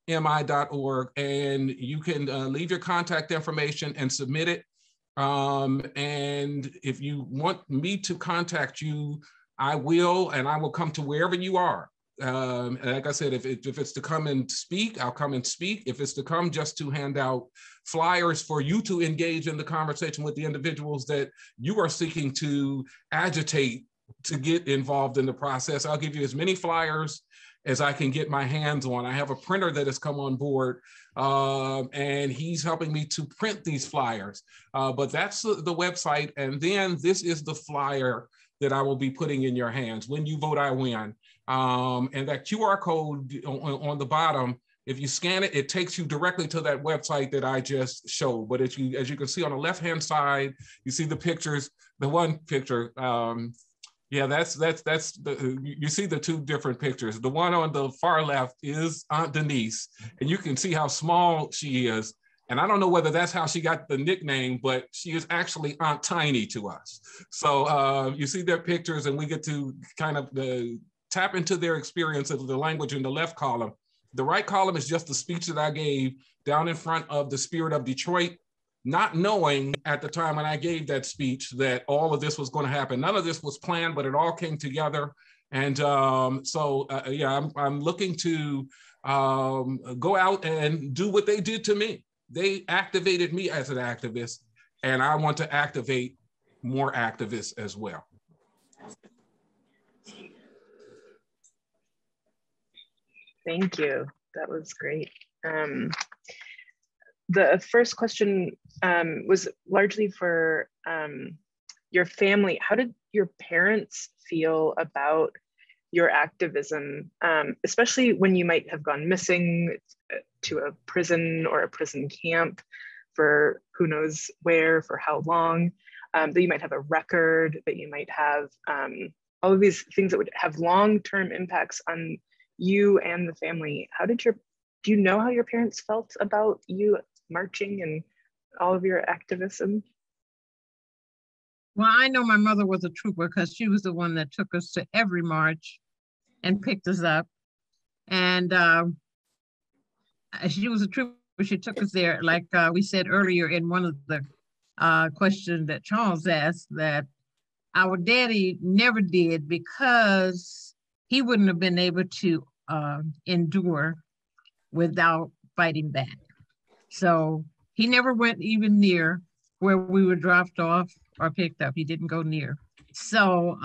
gotvmi.org, and you can leave your contact information and submit it. And if you want me to contact you, I will, and I will come to wherever you are. Like I said, if it's to come and speak, I'll come and speak. If it's to come just to hand out flyers for you to engage in the conversation with the individuals that you are seeking to agitate to get involved in the process, I'll give you as many flyers as I can get my hands on. I have a printer that has come on board, and he's helping me to print these flyers. But that's the website. And then this is the flyer that I will be putting in your hands. When you vote, I win. And that QR code on the bottom, if you scan it, it takes you directly to that website that I just showed. But as you can see on the left-hand side, you see the pictures. The one picture, yeah, you see the two different pictures. The one on the far left is Aunt Denise, and you can see how small she is. And I don't know whether that's how she got the nickname, but she is actually Aunt Tiny to us. So you see their pictures, and we get to kind of tap into their experience of the language in the left column. The right column is just the speech that I gave down in front of the Spirit of Detroit, not knowing at the time when I gave that speech that all of this was going to happen. None of this was planned, but it all came together. And yeah, I'm looking to go out and do what they did to me. They activated me as an activist, and I want to activate more activists as well. thank you. That was great. The first question was largely for your family. How did your parents feel about your activism, especially when you might have gone missing to a prison or a prison camp for who knows where, for how long, that you might have a record, that you might have all of these things that would have long-term impacts on you and the family. Do you know how your parents felt about you marching and all of your activism? Well, I know my mother was a trooper because she was the one that took us to every march and picked us up. And she was a trooper. She took us there, like we said earlier in one of the questions that Charles asked, that our daddy never did because he wouldn't have been able to endure without fighting back. So he never went even near where we were dropped off or picked up. He didn't go near. So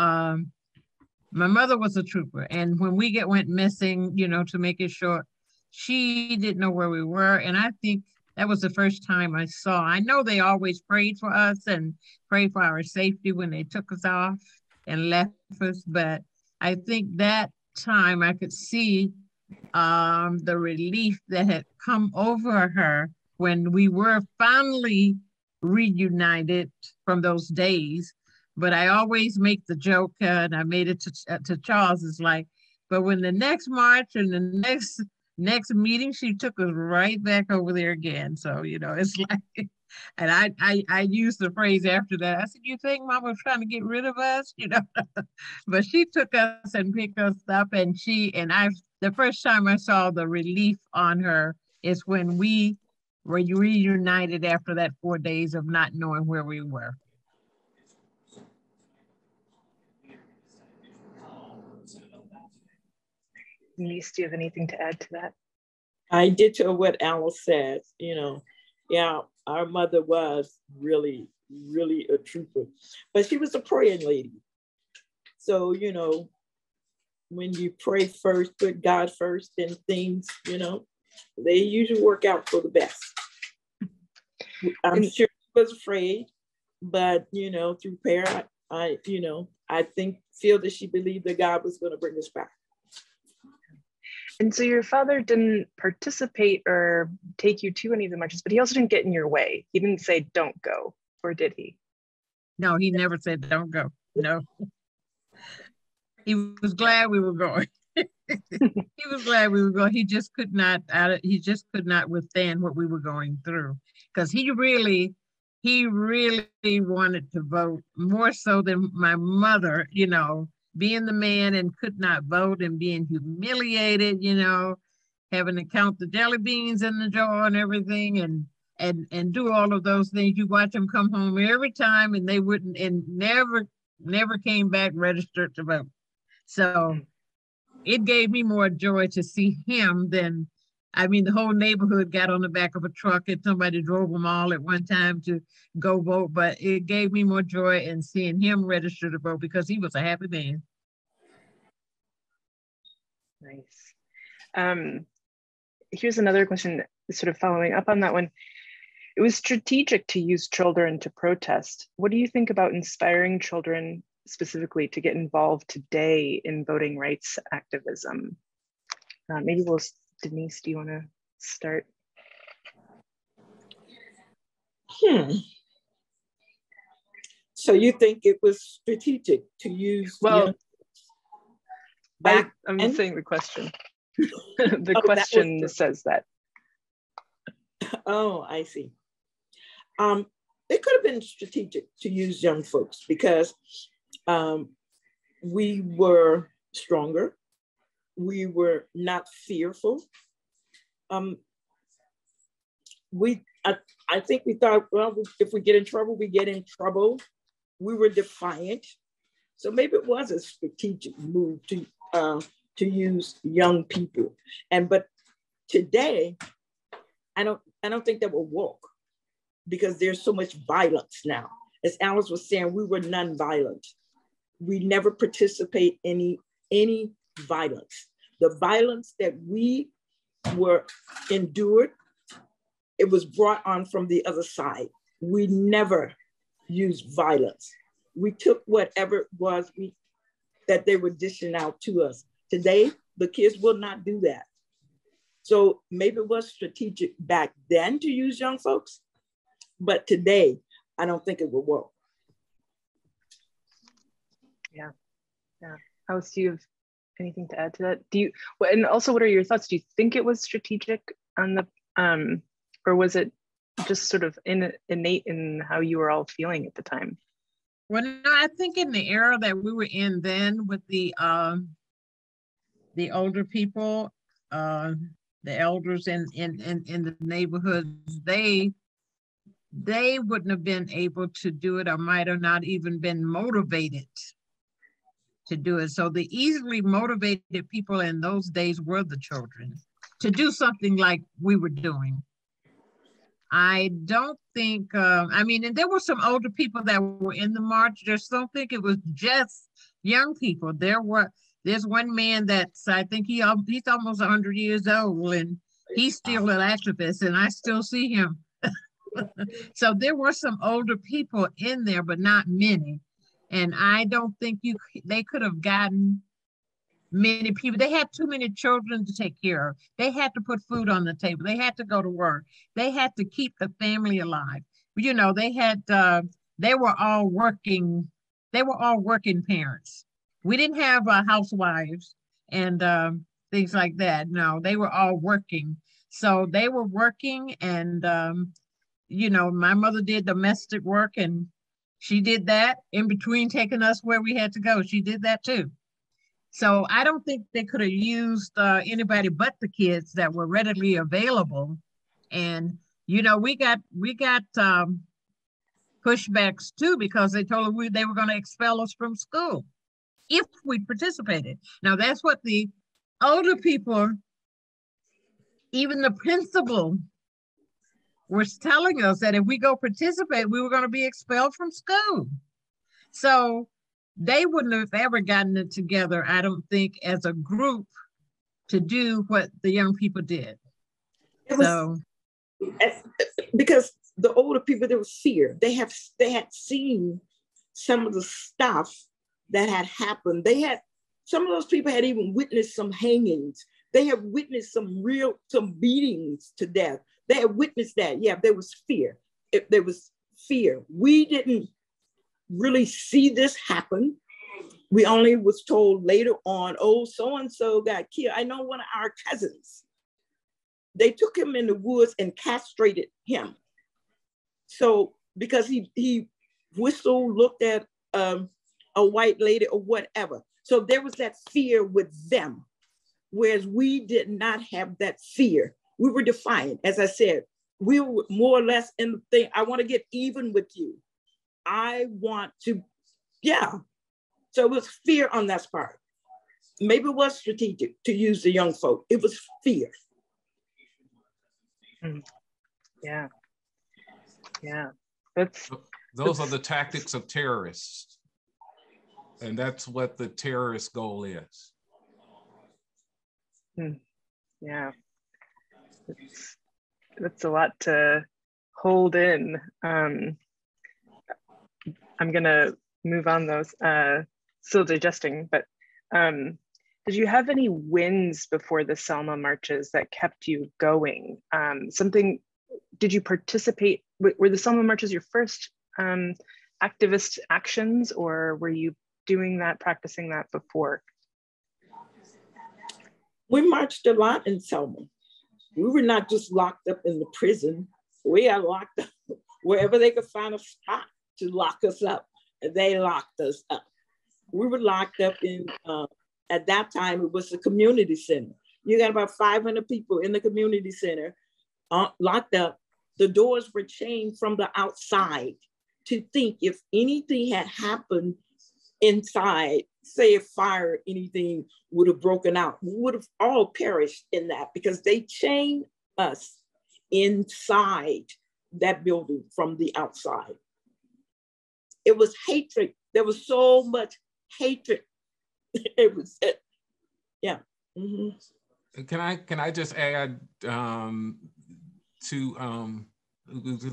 my mother was a trooper. And when we went missing, to make it short, she didn't know where we were. And I think that was the first time I know they always prayed for us and prayed for our safety when they took us off and left us. But I think that time I could see the relief that had come over her when we were finally reunited from those days. But I always make the joke, and I made it to Charles. It's like, but when the next march and the next meeting, she took us right back over there again. So it's like, and I used the phrase after that. I said, "You think Mama was trying to get rid of us?" But she took us and picked us up, and the first time I saw the relief on her is when we were reunited after that 4 days of not knowing where we were. Denise, do you have anything to add to that? I did to what Alice said, yeah, our mother was really, really a trooper, but she was a praying lady. So, when you pray first, put God first, then things, they usually work out for the best. I'm sure she was afraid, but, through prayer, I feel that she believed that God was going to bring us back. And so your father didn't participate or take you to any of the marches, but he also didn't get in your way. He didn't say, don't go, or did he? No, he never said, don't go. No. He was glad we were going. He was glad we were going. He just could not withstand what we were going through, because he really wanted to vote more so than my mother, being the man and could not vote and being humiliated, having to count the jelly beans in the jar and everything and do all of those things. You watch them come home every time and they wouldn't, and never came back registered to vote. So it gave me more joy to see him than, the whole neighborhood got on the back of a truck and somebody drove them all at one time to go vote. But it gave me more joy in seeing him register to vote because he was a happy man. Nice. Here's another question, sort of following up on that one. It was strategic to use children to protest. What do you think about inspiring children specifically to get involved today in voting rights activism? Maybe Denise, do you want to start? So you think it was strategic to use? Well, I'm saying the question. The question says that. Oh, I see. It could have been strategic to use young folks because we were stronger. We were not fearful. I think we thought, well, if we get in trouble, we get in trouble. We were defiant. So maybe it was a strategic move to use young people. But today, I don't think that will work because there's so much violence now. As Alice was saying, we were non-violent. We never participate in any violence. The violence that we were endured, it was brought on from the other side. We never used violence. We took whatever it was that they were dishing out to us. Today, the kids will not do that. So maybe it was strategic back then to use young folks, but today, I don't think it will work. Yeah. Alice, do you have anything to add to that? And also, what are your thoughts? Do you think it was strategic on the, or was it just sort of innate in how you were all feeling at the time? Well, no, I think in the era that we were in then with the older people, the elders in the neighborhoods, they wouldn't have been able to do it or might have not even been motivated to do it. So the easily motivated people in those days were the children to do something like we were doing. I don't think, and there were some older people that were in the march. Just don't think it was just young people. There's one man that's, I think he's almost 100 years old and he's still an activist and I still see him. So there were some older people in there, but not many. And I don't think they could have gotten many people. They had too many children to take care of. They had to put food on the table. They had to go to work. They had to keep the family alive. You know, they were all working. They were all working parents. We didn't have housewives and things like that. No, they were all working. So they were working, and you know, my mother did domestic work, and she did that in between taking us where we had to go. She did that too. So I don't think they could have used anybody but the kids that were readily available. And you know, we got pushbacks too, because they told us they were going to expel us from school if we participated. Now that's what the older people, even the principal, was telling us, that if we go participate, we were going to be expelled from school. So they wouldn't have ever gotten it together, I don't think, as a group to do what the young people did. So because the older people, there was fear. They had seen some of the stuff that had happened. Some of those people had even witnessed some hangings. They had witnessed some beatings to death. They had witnessed that. Yeah, there was fear. There was fear. We didn't really see this happen. We only was told later on, oh, so-and-so got killed. I know one of our cousins, they took him in the woods and castrated him. So because he whistled, looked at a white lady or whatever. So there was that fear with them, whereas we did not have that fear. We were defiant. As I said, we were more or less in the thing, I want to get even with you. I want to, yeah. So it was fear on that part. Maybe it was strategic to use the young folk. It was fear. Yeah. Yeah. Those are the tactics of terrorists. And that's what the terrorist goal is. Yeah. That's a lot to hold in. I'm gonna move on those, still digesting, but did you have any wins before the Selma marches that kept you going? Did you participate, were the Selma marches your first activist actions, or were you practicing that before? We marched a lot in Selma. We were not just locked up in the prison. We are locked up wherever they could find a spot to lock us up. They locked us up. We were locked up in, at that time, it was the community center. You got about 500 people in the community center locked up. The doors were chained from the outside to think if anything had happened inside, say a fire, anything would have broken out, we would have all perished in that, because they chained us inside that building from the outside. It was hatred. There was so much hatred. It was, yeah. Mm-hmm. Can I just add to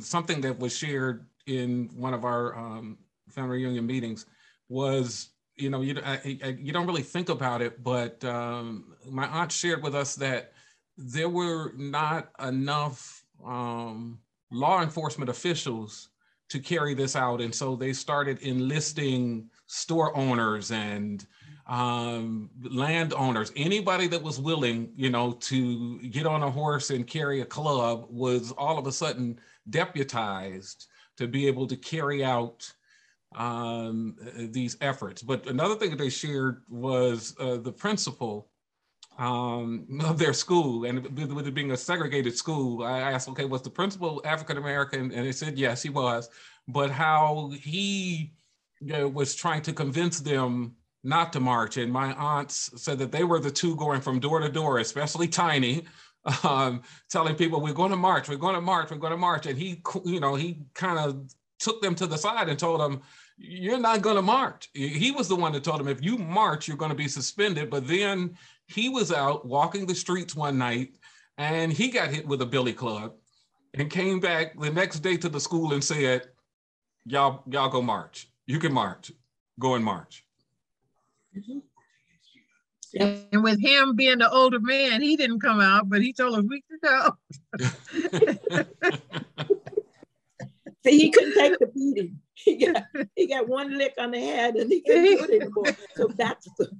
something that was shared in one of our family reunion meetings was, you know, you don't really think about it, but my aunt shared with us that there were not enough law enforcement officials to carry this out. And so they started enlisting store owners and landowners. Anybody that was willing, you know, to get on a horse and carry a club was all of a sudden deputized to be able to carry out these efforts. But another thing that they shared was the principal of their school, and with it being a segregated school, I asked, okay, was the principal African-American? And they said, yes, he was, but how he was trying to convince them not to march. And my aunts said that they were the two going from door to door, especially Tiny, telling people, we're going to march, we're going to march, we're going to march. And he, you know, he kind of took them to the side and told them, you're not going to march. He was the one that told them, if you march, you're going to be suspended. But then he was out walking the streets one night and he got hit with a billy club and came back the next day to the school and said, y'all go march. You can march. Go and march. Mm-hmm. Yep. And with him being the older man, he didn't come out, but he told us weeks ago. See, he couldn't take the beating. He got one lick on the head and he couldn't do it anymore. So that's the...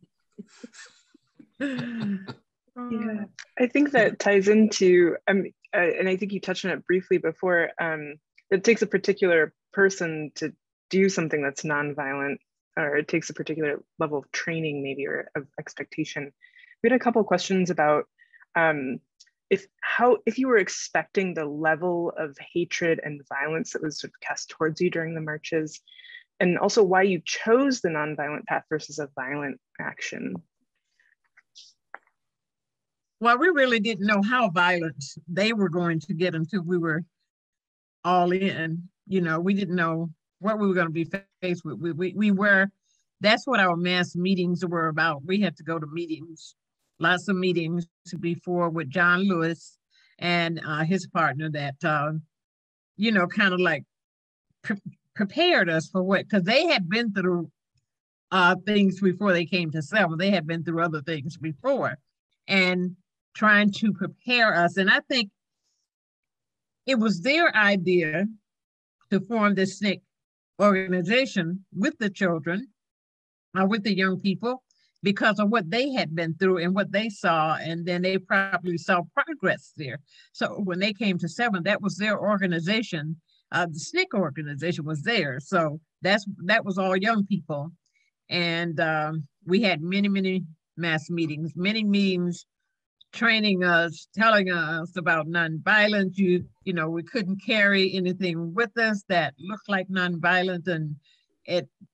Yeah, I think that ties into, and I think you touched on it briefly before, it takes a particular person to do something that's nonviolent, or it takes a particular level of training maybe, or of expectation. We had a couple of questions about if you were expecting the level of hatred and violence that was sort of cast towards you during the marches, and also why you chose the nonviolent path versus a violent action. Well, we really didn't know how violent they were going to get until we were all in. You know, we didn't know what we were going to be faced with. We were, that's what our mass meetings were about. We had to go to meetings, lots of meetings before with John Lewis and his partner that, you know, kind of like prepared us for what, because they had been through things before they came to Selma. They had been through other things before. And trying to prepare us. And I think it was their idea to form this SNCC organization with the children, with the young people, because of what they had been through and what they saw. And then they probably saw progress there. So when they came to Selma, that was their organization. The SNCC organization was there. So that was all young people. And we had many mass meetings, many meetings, training us, telling us about nonviolence. You know, we couldn't carry anything with us that looked like nonviolent, and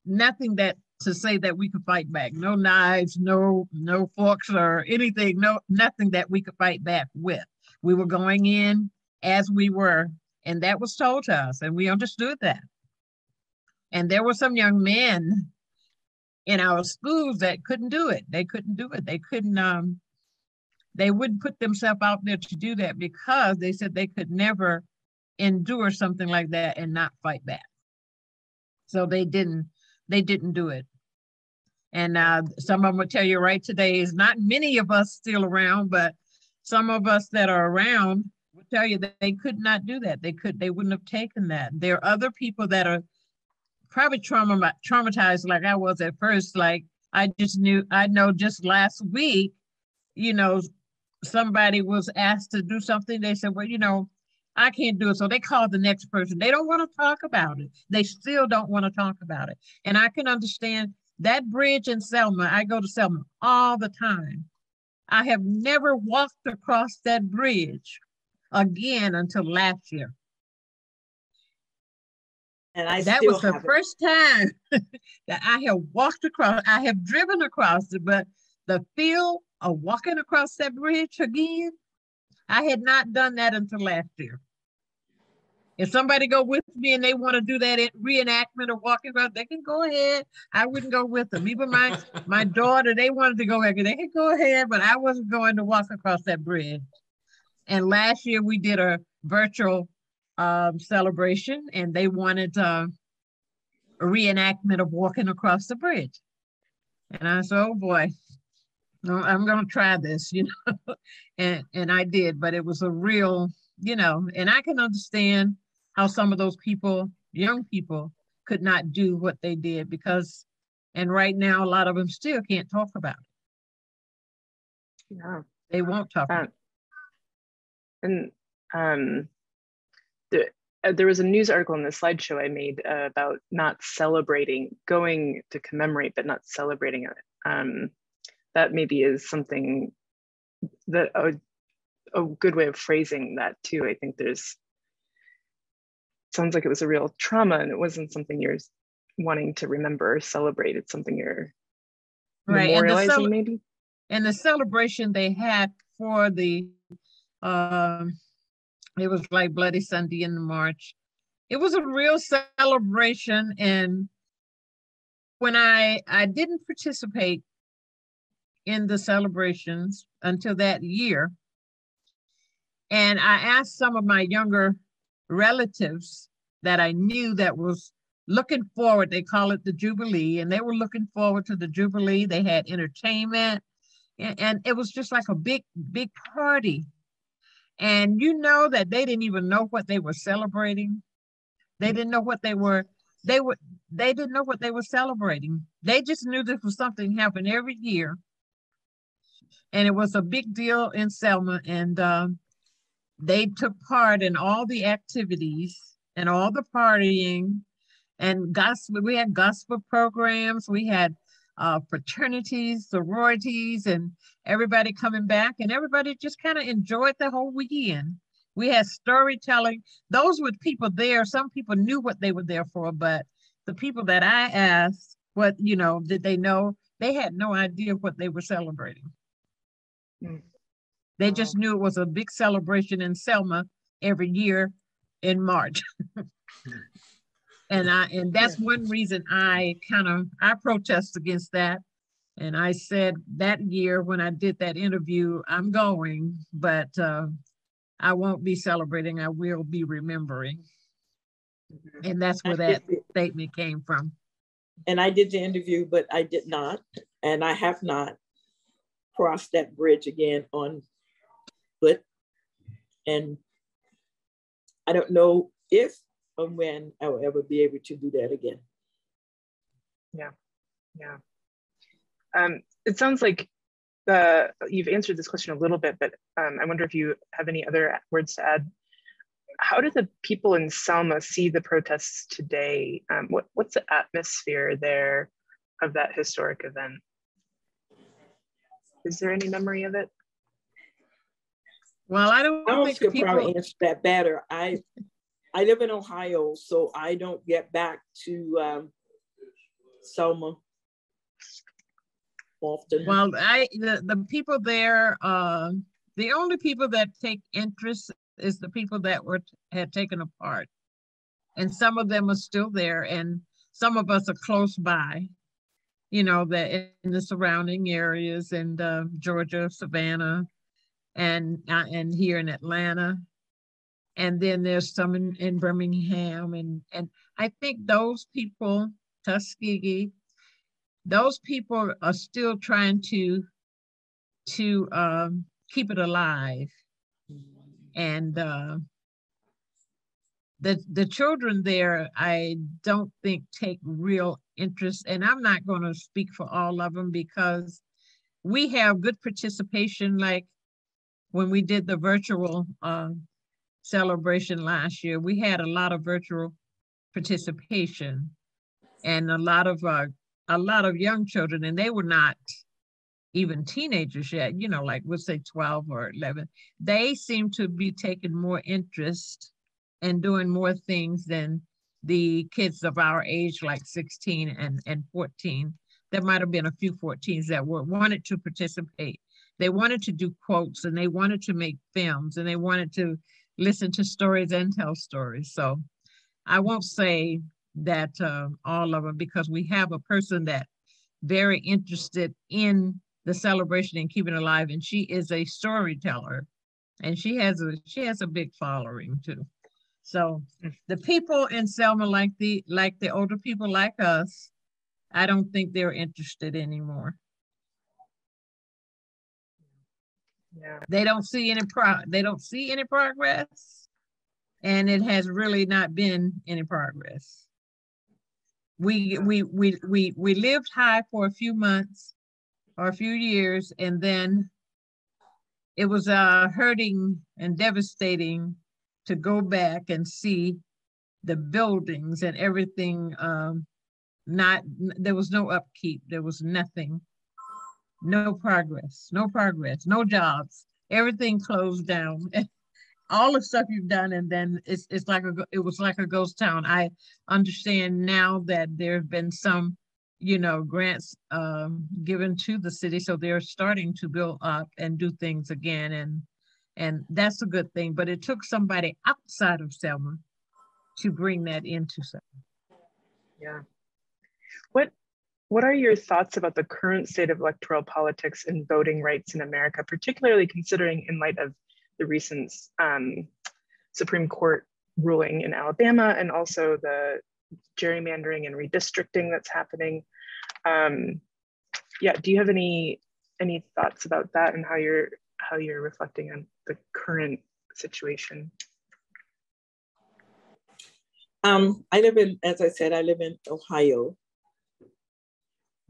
nothing that to say that we could fight back. No knives, no forks or anything, nothing that we could fight back with. We were going in as we were, and that was told to us, and we understood that. And there were some young men in our schools that couldn't do it. They couldn't do it. They couldn't, they wouldn't put themselves out there to do that because they said they could never endure something like that and not fight back. So they didn't do it. And some of them will tell you right today is not many of us still around, but some of us that are around will tell you that they could not do that. They wouldn't have taken that. There are other people that are probably traumatized like I was at first. Like I know just last week, you know, somebody was asked to do something. They said, well, you know, I can't do it. So they called the next person. They don't want to talk about it. They still don't want to talk about it. And I can understand that bridge in Selma. I go to Selma all the time. I have never walked across that bridge again until last year. And that was the first time that I have walked across. I have driven across it, but the feel of walking across that bridge again, I had not done that until last year. If somebody go with me and they want to do that reenactment of walking across, they can go ahead. I wouldn't go with them. Even my daughter, they wanted to go ahead. They could go ahead, but I wasn't going to walk across that bridge. And last year we did a virtual celebration, and they wanted a reenactment of walking across the bridge. And I said, oh boy, no, I'm going to try this, you know. and I did, but it was a real, you know, and I can understand how some of those people, young people, could not do what they did because, and right now, a lot of them still can't talk about it. Yeah. They won't talk about it. And there was a news article in the slideshow I made about not celebrating, going to commemorate, but not celebrating it. That maybe is something that a good way of phrasing that too. I think sounds like it was a real trauma and it wasn't something you're wanting to remember or celebrate. It's something you're memorializing maybe. And the celebration they had for the, it was like Bloody Sunday in the March. It was a real celebration. And when I didn't participate in the celebrations until that year, and I asked some of my younger relatives that I knew that was looking forward, they call it the Jubilee, and they were looking forward to the Jubilee. They had entertainment. and it was just like a big party. And you know that they didn't even know what they were celebrating. They didn't know what they didn't know what they were celebrating. They just knew this was something happened every year. And it was a big deal in Selma. And they took part in all the activities and all the partying and gospel. We had gospel programs. We had fraternities, sororities, and everybody coming back, and everybody just kind of enjoyed the whole weekend. We had storytelling. Those were people there. Some people knew what they were there for, but the people that I asked, what, did they know? They had no idea what they were celebrating. They just knew it was a big celebration in Selma every year in March. And that's one reason I protest against that. And I said that year when I did that interview, I'm going, but I won't be celebrating. I will be remembering. And that's where that statement came from. And I did the interview, but I did not. And I have not crossed that bridge again on foot. And I don't know if or when I will ever be able to do that again. Yeah. It sounds like you've answered this question a little bit, but I wonder if you have any other words to add. How do the people in Selma see the protests today? What's the atmosphere there of that historic event? Is there any memory of it? Well, I don't think could probably answer that better. I live in Ohio, so I don't get back to Selma often. Well, the people there, the only people that take interest is the people that had taken a part. And some of them are still there, and some of us are close by, that in the surrounding areas, and Georgia, Savannah, and here in Atlanta. And then there's some in Birmingham, and I think those people, Tuskegee, those people are still trying to keep it alive. And the children there, I don't think take real interest, and I'm not going to speak for all of them because we have good participation. Like when we did the virtual celebration last year, we had a lot of virtual participation and a lot of young children, and they were not even teenagers yet, like we'll say 12 or 11. They seem to be taking more interest and doing more things than the kids of our age, like 16 and 14. There might have been a few 14s that wanted to participate. They wanted to do quotes, and they wanted to make films, and they wanted to listen to stories and tell stories. So I won't say that all of them, because we have a person that very interested in the celebration and keeping it alive, and she is a storyteller, and she has a big following too. So the people in Selma, like the older people like us, I don't think they're interested anymore. Yeah. They don't see any progress, and it has really not been any progress. We lived high for a few months or a few years, and then it was hurting and devastating to go back and see the buildings and everything. There was no upkeep. There was nothing. No progress, no jobs. Everything closed down. All the stuff you've done, and then it was like a ghost town. I understand now that there have been some, grants given to the city, so they're starting to build up and do things again, and that's a good thing. But it took somebody outside of Selma to bring that into Selma. Yeah. What are your thoughts about the current state of electoral politics and voting rights in America, particularly considering in light of the recent Supreme Court ruling in Alabama, and also the gerrymandering and redistricting that's happening? Do you have any any thoughts about that and how you're reflecting on the current situation? I live in, as I said, I live in Ohio.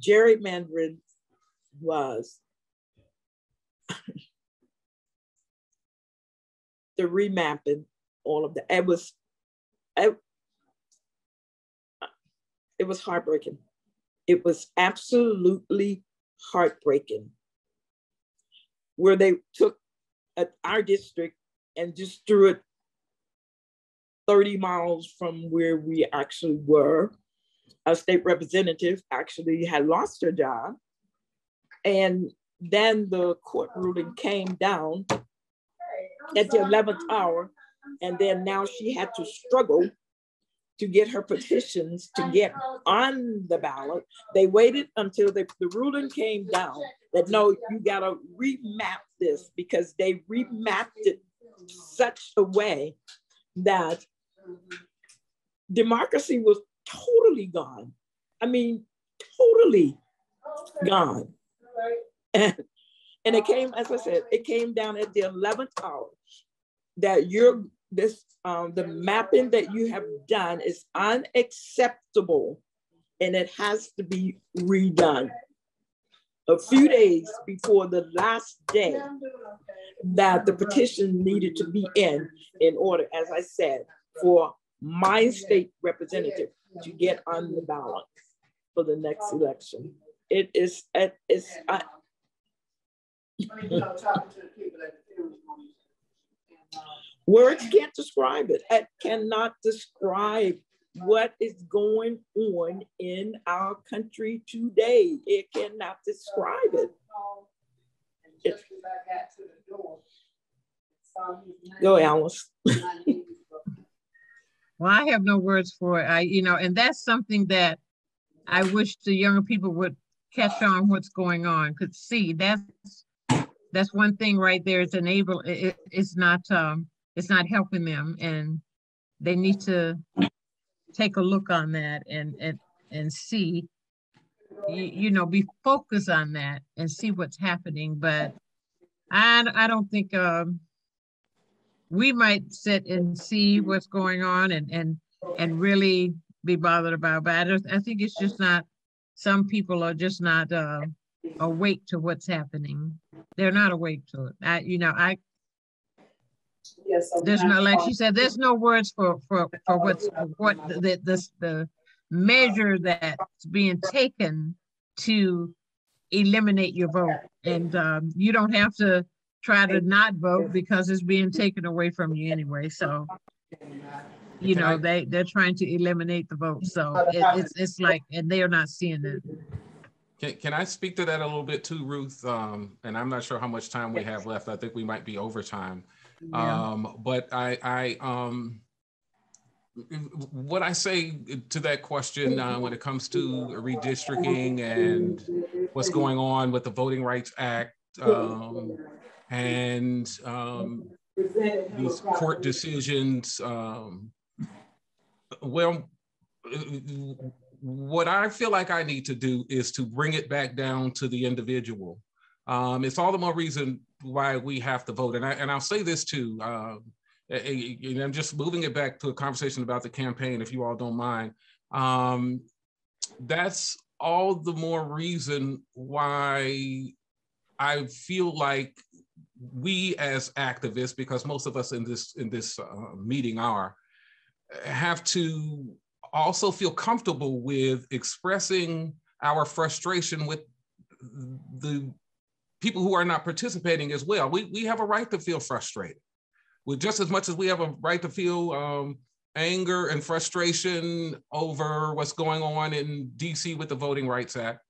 Gerrymandering was the remapping, all of that. It was heartbreaking. It was absolutely heartbreaking. Where they took our district and just threw it 30 miles from where we actually were. A state representative actually had lost her job. And then the court ruling came down at the 11th hour. And then now she had to struggle to get her petitions to get on the ballot. They waited until the ruling came down that no, you gotta remap this, because they remapped it such a way that democracy was totally gone. I mean, totally gone. And it came, as I said, it came down at the 11th hour that the mapping that you have done is unacceptable and it has to be redone. A few days before the last day that the petition needed to be in order, as I said, for my state representative to get on the ballot for the next election. Words can't describe it. I cannot describe what is going on in our country today. It cannot describe it. Go, Alice. Well, I have no words for it. And that's something that I wish the younger people would catch on what's going on. Because see, that's one thing right there. It's it's not helping them, and they need to take a look on that and see, be focused on that and see what's happening. But I don't think we might sit and see what's going on and really be bothered about. But I think it's just not. Some people are just not awake to what's happening. They're not awake to it. There's no, like she said, there's no words for what the measure that's being taken to eliminate your vote. And you don't have to try to not vote because it's being taken away from you anyway. So, they're trying to eliminate the vote. So it's like, and they're not seeing it. Can I speak to that a little bit too, Ruth? And I'm not sure how much time we have left. I think we might be over time. Yeah. But what I say to that question when it comes to redistricting and what's going on with the Voting Rights Act and these court decisions, well, what I feel like I need to do is to bring it back down to the individual. It's all the more reason why we have to vote. And I'll say this too, and I'm just moving it back to a conversation about the campaign, if you all don't mind. That's all the more reason why I feel like we as activists, because most of us in this meeting have to also feel comfortable with expressing our frustration with the people who are not participating as well. We have a right to feel frustrated, with just as much as we have a right to feel anger and frustration over what's going on in DC with the Voting Rights Act.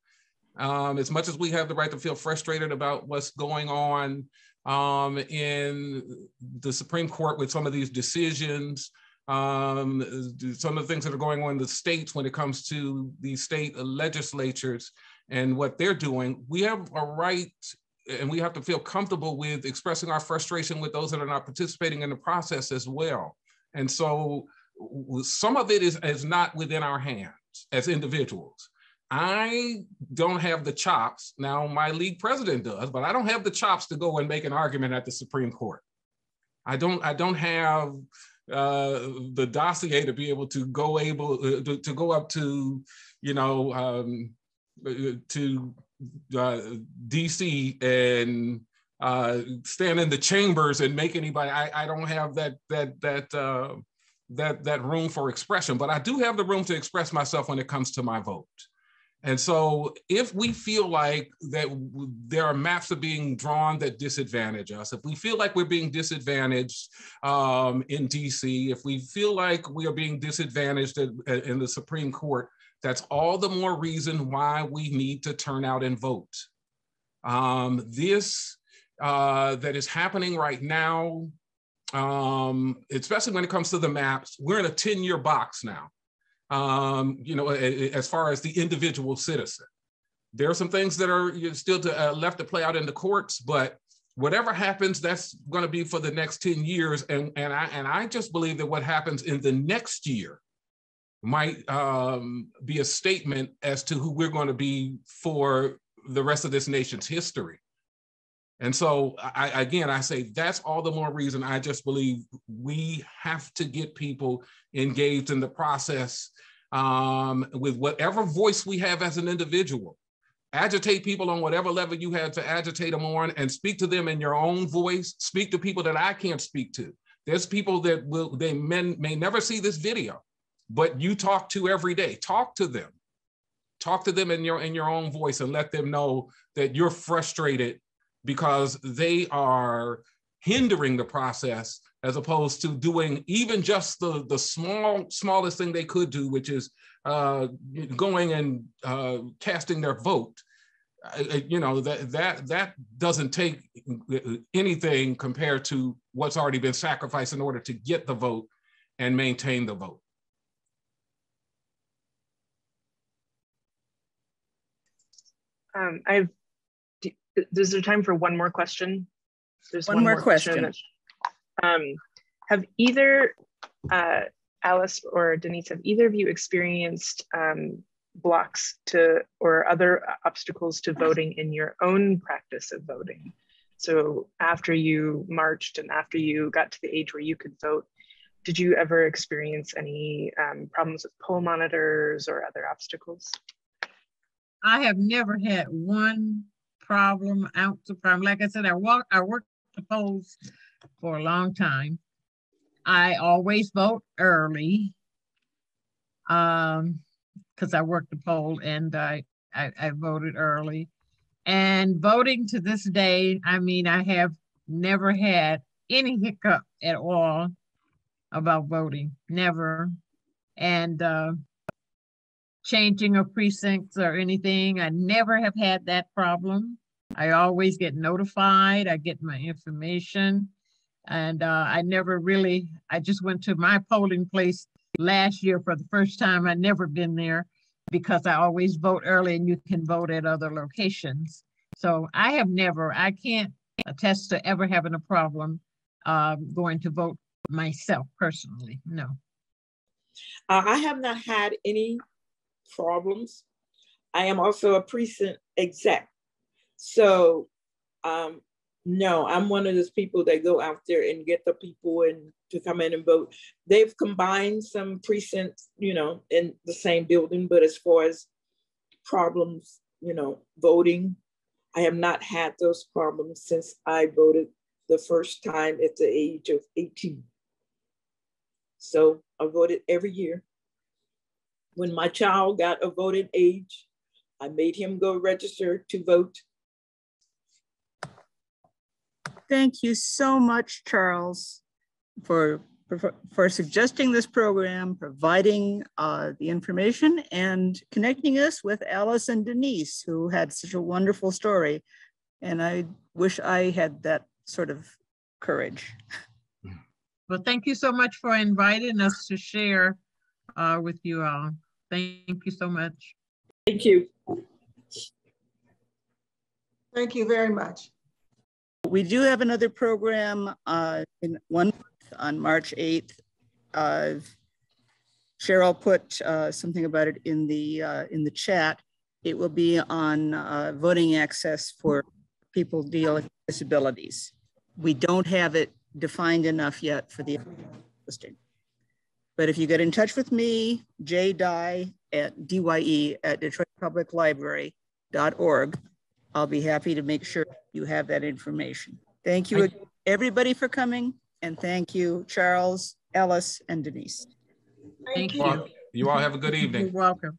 As much as we have the right to feel frustrated about what's going on in the Supreme Court with some of these decisions, some of the things that are going on in the states when it comes to the state legislatures and what they're doing, we have a right and we have to feel comfortable with expressing our frustration with those that are not participating in the process as well. And so some of it is not within our hands as individuals. I don't have the chops. Now, my league president does, but I don't have the chops to go and make an argument at the Supreme Court. I don't have the dossier to be able to go up to, to DC and stand in the chambers and make anybody. I don't have that room for expression, but I do have the room to express myself when it comes to my vote. And so if we feel like that there are maps that are being drawn that disadvantage us, if we feel like we're being disadvantaged in DC, if we feel like we are being disadvantaged in the Supreme Court, that's all the more reason why we need to turn out and vote. This that is happening right now, especially when it comes to the maps, we're in a 10-year box now. As far as the individual citizen, there are some things that are still left to play out in the courts, but whatever happens, that's going to be for the next 10 years. And I just believe that what happens in the next year might be a statement as to who we're going to be for the rest of this nation's history. And so I say that's all the more reason I just believe we have to get people engaged in the process with whatever voice we have as an individual. Agitate people on whatever level you have to agitate them on, and speak to them in your own voice. Speak to people that I can't speak to. There's people that may never see this video, but you talk to every day. Talk to them. Talk to them in your own voice and let them know that you're frustrated because they are hindering the process as opposed to doing even just the smallest thing they could do, which is going and casting their vote. That doesn't take anything compared to what's already been sacrificed in order to get the vote and maintain the vote. Is there time for one more question? There's one more question. Have either Alice or Denise, have either of you experienced blocks or other obstacles to voting in your own practice of voting? So after you marched and after you got to the age where you could vote, did you ever experience any problems with poll monitors or other obstacles? I have never had one problem, ounce of problem. Like I said, I worked the polls for a long time. I always vote early because I worked the poll and I voted early. And voting to this day, I mean, I have never had any hiccup at all about voting, never. And changing of precincts or anything, I never have had that problem. I always get notified, I get my information, and I just went to my polling place last year for the first time. I'd never been there because I always vote early and you can vote at other locations. So I can't attest to ever having a problem going to vote myself personally, no. I have not had any problems. I am also a precinct exec. So no, I'm one of those people that go out there and get the people and to come in and vote. They've combined some precincts, in the same building, but as far as problems, voting, I have not had those problems since I voted the first time at the age of 18. So I voted every year. When my child got a voting age, I made him go register to vote. Thank you so much, Charles, for suggesting this program, providing the information, and connecting us with Alice and Denise, who had such a wonderful story. And I wish I had that sort of courage. Well, thank you so much for inviting us to share with you all. Thank you so much. Thank you. Thank you very much. We do have another program in 1 month on March 8th. Cheryl put something about it in the chat. It will be on voting access for people dealing with disabilities. We don't have it defined enough yet for the listing. But if you get in touch with me, dye@detroitpubliclibrary.org, I'll be happy to make sure you have that information. Thank you, everybody, for coming. And thank you, Charles, Alice, and Denise. Thank you. You all have a good evening. You're welcome.